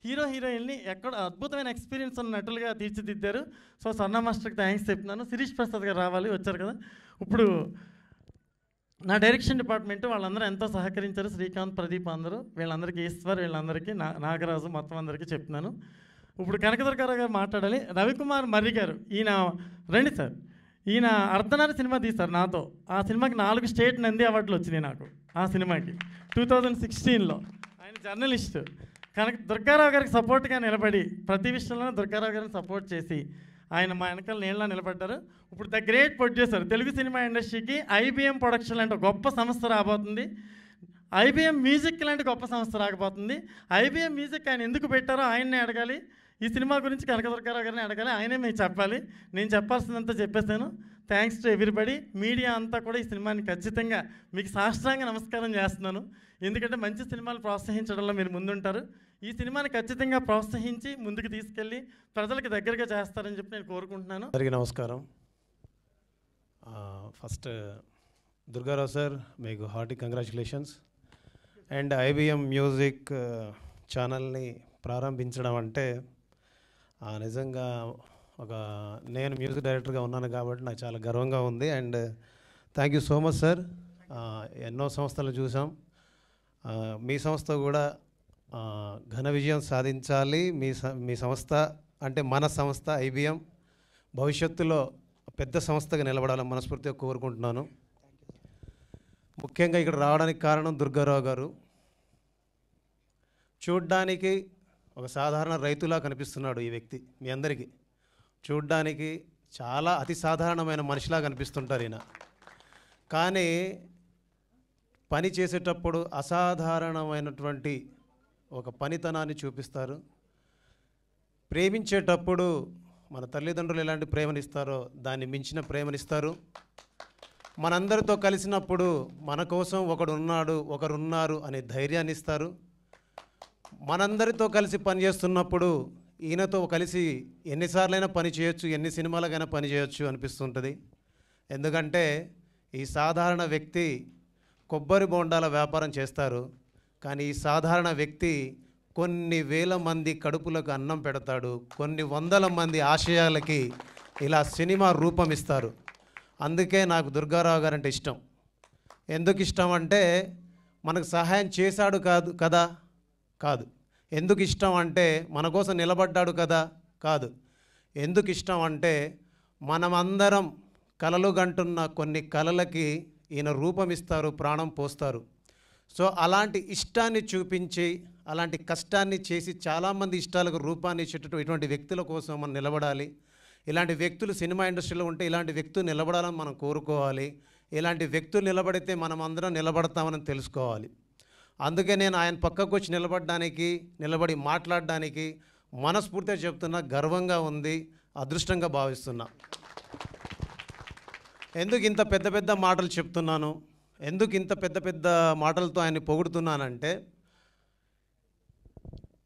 హీరోయిన్ని ఎక్కడ అద్భుతమైన ఎక్స్పీరియన్స్ ఉన్న నటులుగా తీర్చిదిద్దారు. సో స్వర్ణ మాస్టర్కి థ్యాంక్స్ చెప్తున్నాను. శిరీష్ ప్రసాద్ గారు రావాలి, వచ్చారు కదా. ఇప్పుడు నా డైరెక్షన్ డిపార్ట్మెంట్ వాళ్ళందరూ ఎంతో సహకరించారు. శ్రీకాంత్, ప్రదీప్ అందరూ, వీళ్ళందరికీ, ఈశ్వర్, వీళ్ళందరికీ, నాగరాజు, మొత్తం అందరికీ చెప్తున్నాను. ఇప్పుడు కనకదుర్గారావు గారు మాట్లాడాలి. రవికుమార్ మర్రి గారు, ఈయన రండి సార్. ఈయన అర్ధనారి సినిమా తీశారు నాతో. ఆ సినిమాకి 4 స్టేట్ నంది అవార్డులు వచ్చినాయి నాకు. ఆ సినిమాకి 2016లో. ఆయన జర్నలిస్టు. దుర్గారావు గారికి సపోర్ట్గా నిలబడి ప్రతి విషయంలో దుర్గారావు గారిని సపోర్ట్ చేసి ఆయన మా వెనకాల నీళ్ళ నిలబడ్డారు. ఇప్పుడు the great producer, Telugu cinema ఇండస్ట్రీకి IBM ప్రొడక్షన్ లాంటి గొప్ప సంస్థ రాబోతుంది. IBM మ్యూజిక్ లాంటి గొప్ప సంస్థ రాకపోతుంది. IBM మ్యూజిక్ ఆయన ఎందుకు పెట్టారో ఆయన్నే అడగాలి. ఈ సినిమా గురించి కనకదుర్గారావు గారిని అడగాలి, ఆయనే మీకు చెప్పాలి. నేను చెప్పాల్సిందంతా చెప్పేస్తాను. Thanks to everybody. మీడియా అంతా కూడా ఈ సినిమాని ఖచ్చితంగా మీకు సాష్టాంగ నమస్కారం చేస్తున్నాను. ఎందుకంటే మంచి సినిమాలు ప్రోత్సహించడంలో మీరు ముందుంటారు. ఈ సినిమాని ఖచ్చితంగా ప్రోత్సహించి ముందుకు తీసుకెళ్ళి ప్రజలకు దగ్గరగా చేస్తారని చెప్పి నేను కోరుకుంటున్నాను. అందరికీ నమస్కారం. ఫస్ట్ దుర్గారావు సార్, మీకు hearty congratulations. And IBM music ఛానల్ని ప్రారంభించడం అంటే నిజంగా నేను మ్యూజిక్ డైరెక్టర్గా ఉన్నాను కాబట్టి నాకు చాలా గర్వంగా ఉంది. And thank you so much sir. ఎన్నో సంస్థలు చూసాం, మీ సంస్థ కూడా ఘన విజయం సాధించాలి. మీ సంస్థ అంటే మన సంస్థ IBM భవిష్యత్తులో పెద్ద సంస్థగా నిలబడాలని మనస్ఫూర్తిగా కోరుకుంటున్నాను. ముఖ్యంగా ఇక్కడ రావడానికి కారణం దుర్గారావు గారు. చూడ్డానికి ఒక సాధారణ రైతులా కనిపిస్తున్నాడు ఈ వ్యక్తి మీ అందరికీ. చూడ్డానికి చాలా అతి సాధారణమైన మనిషిలా కనిపిస్తుంటారు ఈయన. కానీ పని చేసేటప్పుడు అసాధారణమైనటువంటి ఒక పనితనాన్ని చూపిస్తారు. ప్రేమించేటప్పుడు మన తల్లిదండ్రులు ఎలాంటి ప్రేమనిస్తారో దాన్ని మించిన ప్రేమనిస్తారు. మనందరితో కలిసినప్పుడు మన కోసం ఒకరున్నారు అనే ధైర్యాన్ని ఇస్తారు. మనందరితో కలిసి పనిచేస్తున్నప్పుడు ఈయనతో కలిసి ఎన్నిసార్లైనా పని చేయొచ్చు, ఎన్ని సినిమాలకైనా పని చేయొచ్చు అనిపిస్తుంటుంది. ఎందుకంటే ఈ సాధారణ వ్యక్తి కొబ్బరి బొండాల వ్యాపారం చేస్తారు, కానీ ఈ సాధారణ వ్యక్తి కొన్ని వేల మంది కడుపులకు అన్నం పెడతాడు, కొన్ని వందల మంది ఆశయాలకి ఇలా సినిమా రూపం ఇస్తారు. అందుకే నాకు దుర్గారావు గారు అంటే ఇష్టం. ఎందుకు ఇష్టం అంటే మనకు సహాయం చేశాడు కాదు. ఎందుకు ఇష్టం అంటే మన కోసం నిలబడ్డాడు కాదు. ఎందుకు ఇష్టం అంటే మనమందరం కలలు గంటున్న కొన్ని కలలకి ఈయన రూపం ఇస్తారు, ప్రాణం పోస్తారు. సో అలాంటి ఇష్టాన్ని చూపించి అలాంటి కష్టాన్ని చేసి చాలామంది ఇష్టాలకు రూపాన్ని ఇచ్చేటట్టు ఇటువంటి వ్యక్తుల కోసం మనం నిలబడాలి. ఇలాంటి వ్యక్తులు సినిమా ఇండస్ట్రీలో ఉంటే ఇలాంటి వ్యక్తులు నిలబడాలని మనం కోరుకోవాలి. ఇలాంటి వ్యక్తులు నిలబడితే మనం అందరం నిలబడతామని తెలుసుకోవాలి. అందుకే నేను ఆయన పక్కకు వచ్చి నిలబడి మాట్లాడడానికి మనస్ఫూర్తిగా చెప్తున్నా, గర్వంగా ఉంది, అదృష్టంగా భావిస్తున్నా. ఎందుకు ఇంత పెద్ద పెద్ద మాటలు చెప్తున్నాను, ఎందుకు ఇంత పెద్ద పెద్ద మాటలతో ఆయన్ని పొగుడుతున్నానంటే,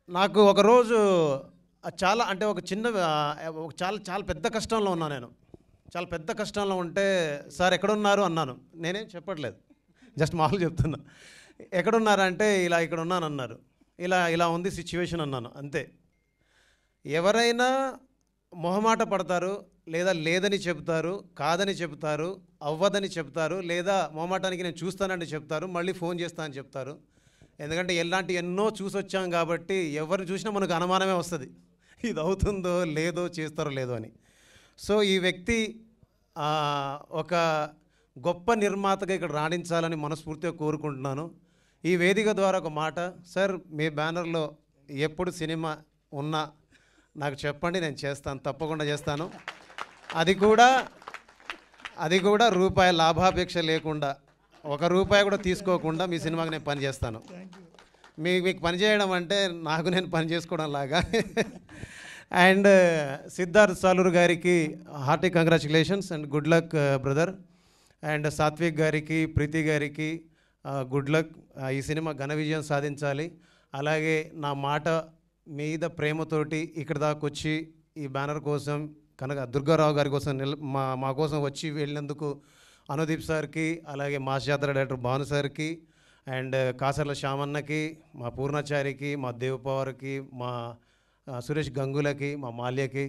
నాకు ఒకరోజు చాలా అంటే ఒక చాలా పెద్ద కష్టంలో ఉన్నాను. నేను చాలా పెద్ద కష్టంలో ఉంటే, సార్ ఎక్కడున్నారు అన్నాను. నేనేం చెప్పట్లేదు, జస్ట్ మామూలు చెప్తున్నా. ఎక్కడున్నారంటే ఇక్కడ ఉన్నాను అన్నారు. ఇలా ఉంది సిచ్యువేషన్ అన్నాను, అంతే. ఎవరైనా మొహమాట పడతారు, లేదా లేదని చెప్తారు, కాదని చెప్తారు, అవ్వదని చెప్తారు, లేదా మొహమాటానికి నేను చూస్తానని చెప్తారు, మళ్ళీ ఫోన్ చేస్తానని చెప్తారు. ఎందుకంటే ఎన్నో చూసొచ్చాం కాబట్టి ఎవరిని చూసినా మనకు అనుమానమే వస్తుంది, ఇది అవుతుందో లేదో, చేస్తారో లేదో అని. సో ఈ వ్యక్తి ఒక గొప్ప నిర్మాతగా ఇక్కడ రాణించాలని మనస్ఫూర్తిగా కోరుకుంటున్నాను. ఈ వేదిక ద్వారా ఒక మాట, సార్ మీ బ్యానర్లో ఎప్పుడు సినిమా ఉన్నా నాకు చెప్పండి, నేను చేస్తాను, తప్పకుండా చేస్తాను. అది కూడా రూపాయి లాభాపేక్ష లేకుండా, ₹1 కూడా తీసుకోకుండా మీ సినిమాకి నేను పని చేస్తాను. మీకు పని చేయడం అంటే నాకు నేను పని చేసుకోవడం లాగా. అండ్ సిద్ధార్థ్ సాలూరు గారికి hearty congratulations and good luck brother. And Satvik గారికి, ప్రీతి గారికి గుడ్ లక్. ఈ సినిమా ఘన విజయం సాధించాలి. అలాగే నా మాట మీద ప్రేమతోటి ఇక్కడ దాకా వచ్చి ఈ బ్యానర్ కోసం దుర్గారావు గారి కోసం మా కోసం వచ్చి వెళ్ళినందుకు అనుదీప్ సార్కి, అలాగే మాస్ జాతర డైరెక్టర్ భాను సార్కి, అండ్ కాసర్ల శ్యామన్నకి, మా పూర్ణాచారికి, మా దేవపవర్కి, మా సురేష్ గంగులకి, మా మాల్యకి,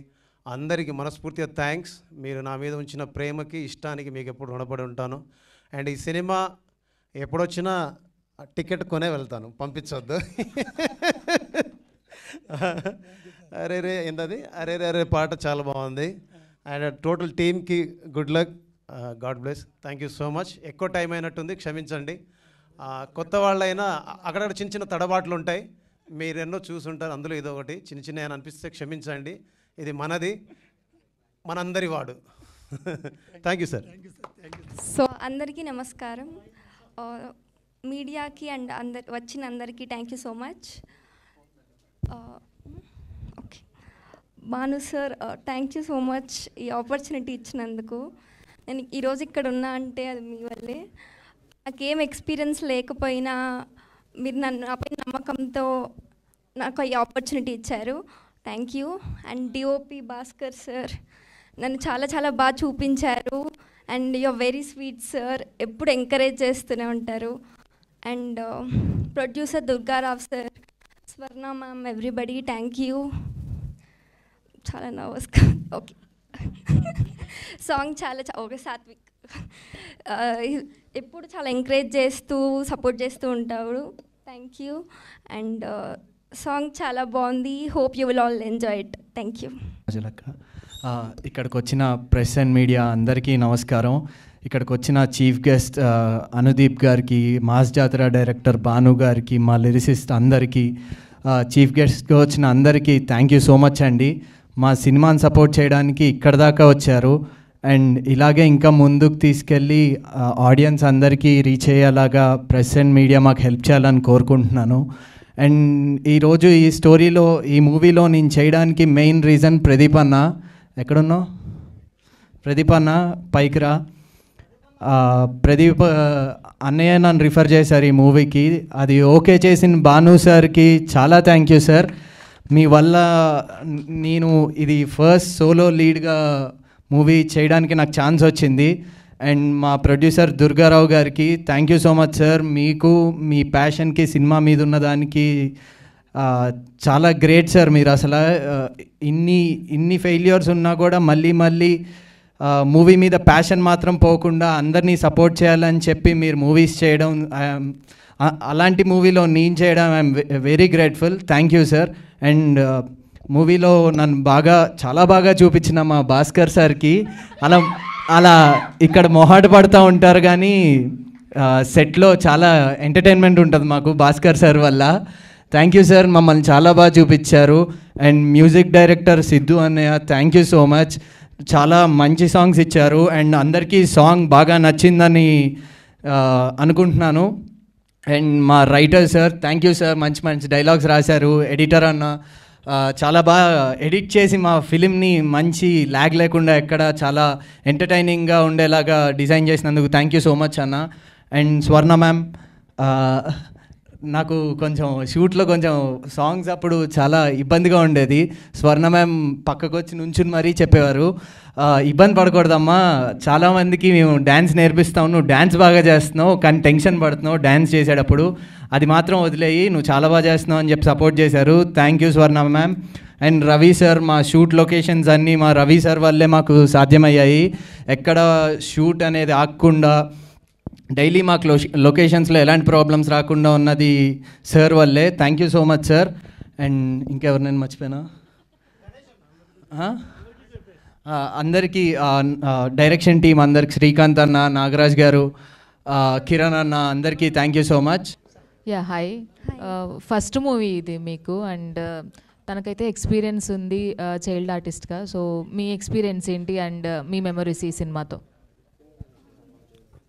అందరికీ మనస్ఫూర్తిగా థ్యాంక్స్. మీరు నా మీద ఉంచిన ప్రేమకి, ఇష్టానికి మీకు ఎప్పుడు రుణపడి ఉంటాను. అండ్ ఈ సినిమా ఎప్పుడొచ్చినా టికెట్ కొనే వెళ్తాను, పంపించొద్దు. అరే ఏంటది అరే పాట చాలా బాగుంది. అండ్ టోటల్ టీమ్కి good luck, God bless. Thank you so much. ఎక్కువ టైం అయినట్టుంది, క్షమించండి. కొత్త వాళ్ళైనా అక్కడక్కడ చిన్న తడబాట్లు ఉంటాయి, మీరు ఎన్నో చూసుంటారు, అందులో ఇది ఒకటి చిన్న అని అనిపిస్తే క్షమించండి. ఇది మనది, మనందరి వాడు. Thank you sir. సో అందరికీ నమస్కారం. మీడియాకి అండ్ వచ్చిన అందరికీ thank you so much. Okay Bhanu sir, thank you so much ఈ ఆపర్చునిటీ ఇచ్చినందుకు. నేను ఈరోజు ఇక్కడ ఉన్నా అంటే అది మీ వల్లే. నాకేం ఎక్స్పీరియన్స్ లేకపోయినా మీరు నాపై నమ్మకంతో నాకు ఈ ఆపర్చునిటీ ఇచ్చారు, thank you. And DOP Bhaskar sir నన్ను చాలా బాగా చూపించారు. And you're very sweet sir, ఎప్పుడు ఎంకరేజ్ చేస్తూనే ఉంటారు. And producer Durga Rao sir, Swarna ma'am, everybody thank you. చాలా నర్వస్గా. ఓకే సాంగ్ చాలా ఓకే. సాత్విక్ ఎప్పుడు చాలా ఎంకరేజ్ చేస్తూ సపోర్ట్ చేస్తూ ఉంటాడు, థ్యాంక్ యూ. అండ్ సాంగ్ చాలా బాగుంది, hope you will all enjoy it, thank you. ఇక్కడికి వచ్చిన ప్రెస్ అండ్ మీడియా అందరికీ నమస్కారం. ఇక్కడికి వచ్చిన చీఫ్ గెస్ట్ అనుదీప్ గారికి, మాస్ జాతర డైరెక్టర్ భాను గారికి, మా లిరిసిస్ట్ అందరికీ, చీఫ్ గెస్ట్గా వచ్చిన అందరికీ థ్యాంక్ యూ సో మచ్ అండి. మా సినిమాని సపోర్ట్ చేయడానికి ఇక్కడ దాకా వచ్చారు. అండ్ ఇలాగే ఇంకా ముందుకు తీసుకెళ్ళి ఆడియన్స్ అందరికీ రీచ్ అయ్యేలాగా ప్రెస్ అండ్ మీడియా మాకు హెల్ప్ చేయాలని కోరుకుంటున్నాను. అండ్ ఈరోజు ఈ స్టోరీలో, ఈ మూవీలో నేను చేయడానికి మెయిన్ రీజన్ ప్రదీప్ అన్న. ఎక్కడున్నావు ప్రదీప్ అన్న? పైకి రా. ప్రదీప్ అన్నయ్య నన్ను రిఫర్ చేశారు ఈ మూవీకి. అది ఓకే చేసిన భాను సార్కి చాలా థ్యాంక్ యూ సార్. మీ వల్ల నేను ఇది ఫస్ట్ సోలో లీడ్గా మూవీ చేయడానికి నాకు ఛాన్స్ వచ్చింది. అండ్ మా ప్రొడ్యూసర్ దుర్గారావు గారికి thank you so much sir. మీకు మీ ప్యాషన్కి సినిమా మీద ఉన్నదానికి చాలా గ్రేట్ సార్. మీరు అసలు ఇన్ని ఫెయిల్యూర్స్ ఉన్నా కూడా మళ్ళీ మూవీ మీద ప్యాషన్ మాత్రం పోకుండా అందరినీ సపోర్ట్ చేయాలని చెప్పి మీరు మూవీస్ చేయడం, అలాంటి మూవీలో నేను చేయడం I'm very grateful. Thank you sir. And మూవీలో నన్ను చాలా బాగా చూపించిన మా భాస్కర్ సార్కి, అలా ఇక్కడ మొహాట పడుతూ ఉంటారు కానీ సెట్లో చాలా ఎంటర్టైన్మెంట్ ఉంటుంది మాకు భాస్కర్ సార్ వల్ల. థ్యాంక్ యూ సార్, మమ్మల్ని చాలా బాగా చూపించారు. అండ్ మ్యూజిక్ డైరెక్టర్ సిద్ధు అన్నయ్య థ్యాంక్ యూ సో మచ్. చాలా మంచి సాంగ్స్ ఇచ్చారు అండ్ అందరికీ సాంగ్ బాగా నచ్చిందని అనుకుంటున్నాను. అండ్ మా writer sir thank you sir, మంచి డైలాగ్స్ రాశారు. ఎడిటర్ అన్న చాలా బాగా ఎడిట్ చేసి మా ఫిలింని మంచి ల్యాగ్ లేకుండా ఎక్కడ చాలా ఎంటర్టైనింగ్గా ఉండేలాగా డిజైన్ చేసినందుకు థ్యాంక్ యూ సో మచ్ అన్న. అండ్ స్వర్ణ మ్యామ్, నాకు కొంచెం షూట్లో కొంచెం సాంగ్స్ అప్పుడు చాలా ఇబ్బందిగా ఉండేది. స్వర్ణ మ్యామ్ పక్కకు వచ్చి నుంచుని మరీ చెప్పేవారు, ఇబ్బంది పడకూడదమ్మా, చాలామందికి మేము డ్యాన్స్ నేర్పిస్తాము, నువ్వు డ్యాన్స్ బాగా చేస్తున్నావు కానీ టెన్షన్ పడుతున్నావు డ్యాన్స్ చేసేటప్పుడు, అది మాత్రం వదిలేయి, నువ్వు చాలా బాగా చేస్తున్నావు అని చెప్పి సపోర్ట్ చేశారు. Thank you Swarna ma'am. And Ravi sir, మా షూట్ లొకేషన్స్ అన్నీ మా రవి సార్ వల్లే మాకు సాధ్యమయ్యాయి. ఎక్కడ షూట్ అనేది ఆగకుండా డైలీ మాకు లొకేషన్స్లో ఎలాంటి ప్రాబ్లమ్స్ రాకుండా ఉన్నది సార్ వల్లే. Thank you so much sir. And ఇంకెవరు నేను మర్చిపోయినా? అందరికీ డైరెక్షన్ టీం అందరికి, శ్రీకాంత్ అన్న, నాగరాజ్ గారు, కిరణ్ అన్న, అందరికీ thank you so much. Hi, first movie ఇది మీకు అండ్ తనకైతే ఎక్స్పీరియన్స్ ఉంది చైల్డ్ ఆర్టిస్ట్గా. సో మీ ఎక్స్పీరియన్స్ ఏంటి అండ్ మీ మెమరీస్ ఈ సినిమాతో?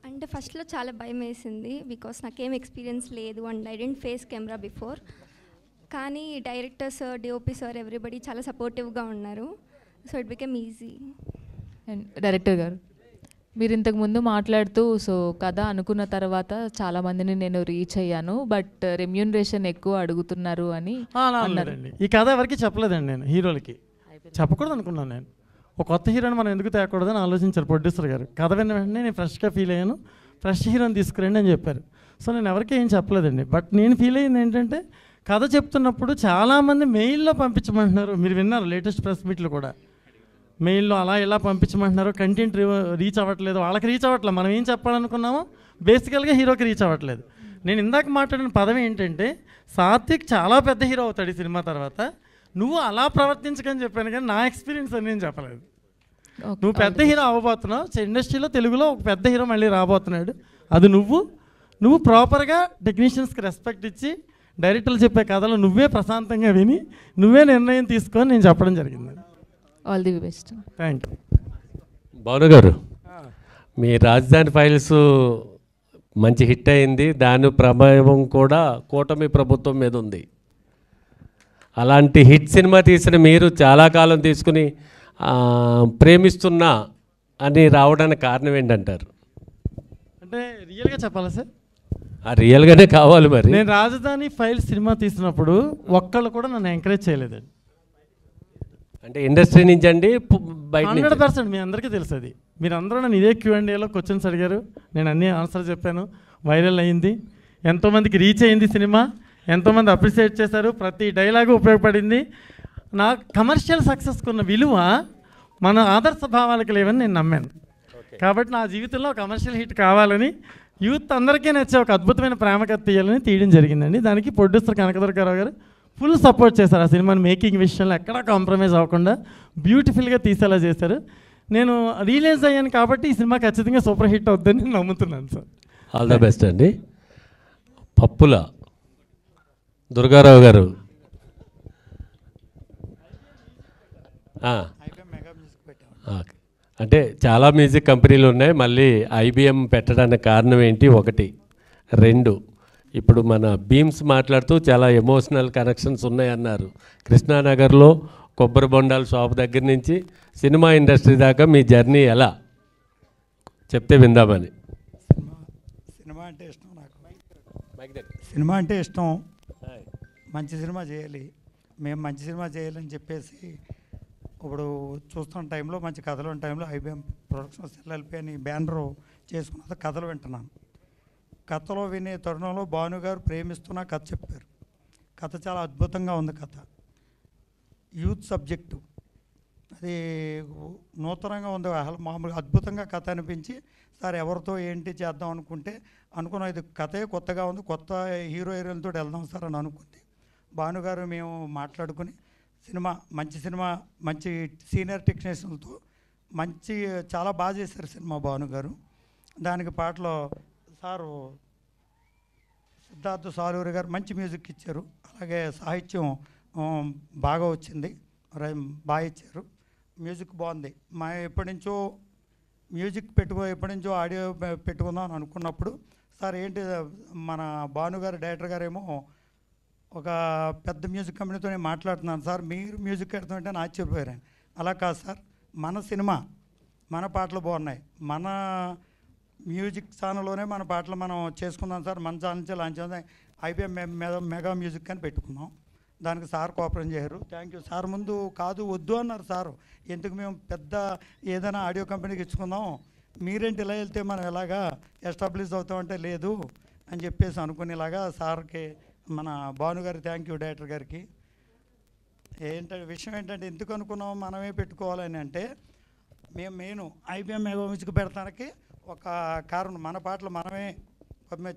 అంటే ఫస్ట్లో చాలా భయం వేసింది బికాస్ నాకేం ఎక్స్పీరియన్స్ లేదు and I didn't face camera before. కానీ director sir, DOP sir, everybody చాలా సపోర్టివ్గా ఉన్నారు. So it became easy. And director గారు, మీరు ఇంతకుముందు మాట్లాడుతూ సో కథ అనుకున్న తర్వాత చాలామందిని నేను రీచ్ అయ్యాను బట్ రెమ్యూనరేషన్ ఎక్కువ అడుగుతున్నారు అని అన్నారు. ఈ కథ ఎవరికి చెప్పలేదండి, నేను హీరోలకి చెప్పకూడదు అనుకున్నాను. నేను ఒక కొత్త హీరోని మనం ఎందుకు తేకూడదని ఆలోచించారు ప్రొడ్యూసర్ గారు. కథ విన్న వెంటనే నేను ఫ్రెష్గా ఫీల్ అయ్యాను, ఫ్రెష్ హీరోని తీసుకురండి అని చెప్పారు. సో నేను ఎవరికి ఏం చెప్పలేదండి. బట్ నేను ఫీల్ అయ్యింది ఏంటంటే, కథ చెప్తున్నప్పుడు చాలామంది మెయిల్లో పంపించమంటున్నారు. మీరు విన్నారు లేటెస్ట్ ప్రెస్ మీట్లు కూడా, మెయిల్లో అలా ఇలా పంపించమంటున్నారు. కంటెంట్ రీచ్ అవ్వట్లేదు, వాళ్ళకి రీచ్ అవ్వట్లేదు. మనం ఏం చెప్పాలనుకున్నామో బేసికల్గా హీరోకి రీచ్ అవ్వట్లేదు. నేను ఇందాక మాట్లాడిన పదం ఏంటంటే, సాత్విక్ చాలా పెద్ద హీరో అవుతాడు ఈ సినిమా తర్వాత, నువ్వు అలా ప్రవర్తించకని చెప్పాను కానీ నా ఎక్స్పీరియన్స్ అని నేను చెప్పలేదు. నువ్వు పెద్ద హీరో అవ్వబోతున్నావు, ఇండస్ట్రీలో తెలుగులో ఒక పెద్ద హీరో మళ్ళీ రాబోతున్నాడు. అది నువ్వు ప్రాపర్గా టెక్నీషియన్స్కి రెస్పెక్ట్ ఇచ్చి డైరెక్టర్లు చెప్పే కథలు నువ్వే ప్రశాంతంగా విని నువ్వే నిర్ణయం తీసుకొని నేను చెప్పడం జరిగింది. All the best. Thank you. Bhanu గారు, మీ రాజధాని ఫైల్స్ మంచి హిట్ అయింది, దాని ప్రభావం కూడా కూటమి ప్రభుత్వం మీద ఉంది. అలాంటి హిట్ సినిమా తీసిన మీరు చాలా కాలం తీసుకుని ప్రేమిస్తున్నా అని రావడానికి కారణం ఏంటంటారు? అంటే రియల్గా చెప్పాలా సార్? రియల్గానే కావాలి. మరి నేను రాజధాని ఫైల్స్ సినిమా తీసినప్పుడు ఒక్కళ్ళు కూడా నన్ను ఎంకరేజ్ చేయలేదండి. అంటే ఇండస్ట్రీ నుంచి అండి, 100% మీ అందరికీ తెలుసు. అది మీరు అందరూ నన్ను ఇదే Q&Aలో క్వశ్చన్స్ అడిగారు, నేను అన్నీ ఆన్సర్ చెప్పాను. వైరల్ అయింది, ఎంతోమందికి రీచ్ అయింది సినిమా, ఎంతోమంది అప్రిషియేట్ చేశారు, ప్రతి డైలాగు ఉపయోగపడింది. నా కమర్షియల్ సక్సెస్కి ఉన్న విలువ మన ఆదర్శ భావాలకు లేవని నేను నమ్మాను. కాబట్టి నా జీవితంలో కమర్షియల్ హిట్ కావాలని, యూత్ అందరికీ నచ్చే ఒక అద్భుతమైన ప్రేమ కథ తీయాలని తీయడం జరిగిందండి. దానికి ప్రొడ్యూసర్ కనకదుర్గారావు గారు ఫుల్ సపోర్ట్ చేశారు. ఆ సినిమాని మేకింగ్ విషయంలో ఎక్కడా కాంప్రమైజ్ అవ్వకుండా బ్యూటిఫుల్గా తీసేలా చేశారు. నేను రియలైజ్ అయ్యాను కాబట్టి ఈ సినిమా ఖచ్చితంగా సూపర్ హిట్ అవుద్దని నేను నమ్ముతున్నాను సార్. ఆల్ ద బెస్ట్ అండి. పప్పుల దుర్గారావు గారు ఓకే. అంటే చాలా మ్యూజిక్ కంపెనీలు ఉన్నాయి, మళ్ళీ ఐబిఎం పెట్టడానికి కారణం ఏంటి? ఒకటి. రెండు, ఇప్పుడు మన బీమ్స్ మాట్లాడుతూ చాలా ఎమోషనల్ కనెక్షన్స్ ఉన్నాయన్నారు. కృష్ణానగర్లో కొబ్బరి బొండాల షాప్ దగ్గర నుంచి సినిమా ఇండస్ట్రీ దాకా మీ జర్నీ ఎలా చెప్తే విందామని. సినిమా అంటే ఇష్టం నాకు. సినిమా అంటే ఇష్టం. మంచి సినిమా చేయాలి, మేము మంచి సినిమా చేయాలని చెప్పేసి ఇప్పుడు చూస్తున్న టైంలో, మంచి కథలు ఉన్న టైంలో ఐబిఎం ప్రొడక్షన్స్ ఎల్ఎల్పి అని బ్యానర్ చేసుకున్న కథలు వింటున్నాను. కథలో వినే తరుణంలో భాను గారు ప్రేమిస్తున్న కథ చెప్పారు. కథ చాలా అద్భుతంగా ఉంది. కథ యూత్ సబ్జెక్టు, అది నూతనంగా ఉంది. మామూలుగా అద్భుతంగా కథ అనిపించి, సార్ ఎవరితో ఏంటి చేద్దాం అనుకున్నాం. ఇది కథే కొత్తగా ఉంది, కొత్త హీరో హీరోయిన్తో వెళ్దాం సార్ అని అనుకుంది. భానుగారు మేము మాట్లాడుకుని మంచి సినిమా మంచి సీనియర్ టెక్నీషియన్లతో చాలా బాగా చేశారు సినిమా భానుగారు. దానికి పాటలో సారు సిద్ధార్థ సాలూరి గారు మంచి మ్యూజిక్ ఇచ్చారు. అలాగే సాహిత్యం బాగా వచ్చింది, బాగా ఇచ్చారు. మ్యూజిక్ బాగుంది. ఎప్పటి నుంచో ఆడియో పెట్టుకుందాం అని అనుకున్నప్పుడు, సార్ ఏంటి మన భానుగారు డైరెక్టర్ గారేమో ఒక పెద్ద మ్యూజిక్ కంపెనీతో నేను మాట్లాడుతున్నాను సార్, మీరు మ్యూజిక్ పెడుతుంటే నేను ఆశ్చర్యపోయాను. అలా కాదు సార్, మన సినిమా మన పాటలు బాగున్నాయి, మన మ్యూజిక్ ఛానల్లోనే మన పాటలు మనం చేసుకుందాం సార్, మన ఛానల్ నుంచి లాంచ్ చేద్దాం, ఐబిఎం మెగా మ్యూజిక్ అని పెట్టుకున్నాం. దానికి సార్ కోఆపరేట్ చేశారు. Thank you sir. ముందు కాదు వద్దు అన్నారు సార్, ఎందుకు మేము పెద్ద ఏదైనా ఆడియో కంపెనీకి ఇచ్చుకుందాం, మీరేంటి ఇలా వెళ్తే మనం ఎలాగా ఎస్టాబ్లిష్ అవుతామంటే లేదు అని చెప్పేసి అనుకునేలాగా సార్కి మన భానుగారి థ్యాంక్ యూ, డైరెక్టర్ గారికి. విషయం ఏంటంటే ఎందుకు అనుకున్నాం మనమే పెట్టుకోవాలని అంటే, మేము మెయిన్ ఐబిఎం మెగా మ్యూజిక్ పెడతానికి ఒక కారణం, మన పాటలు మనమే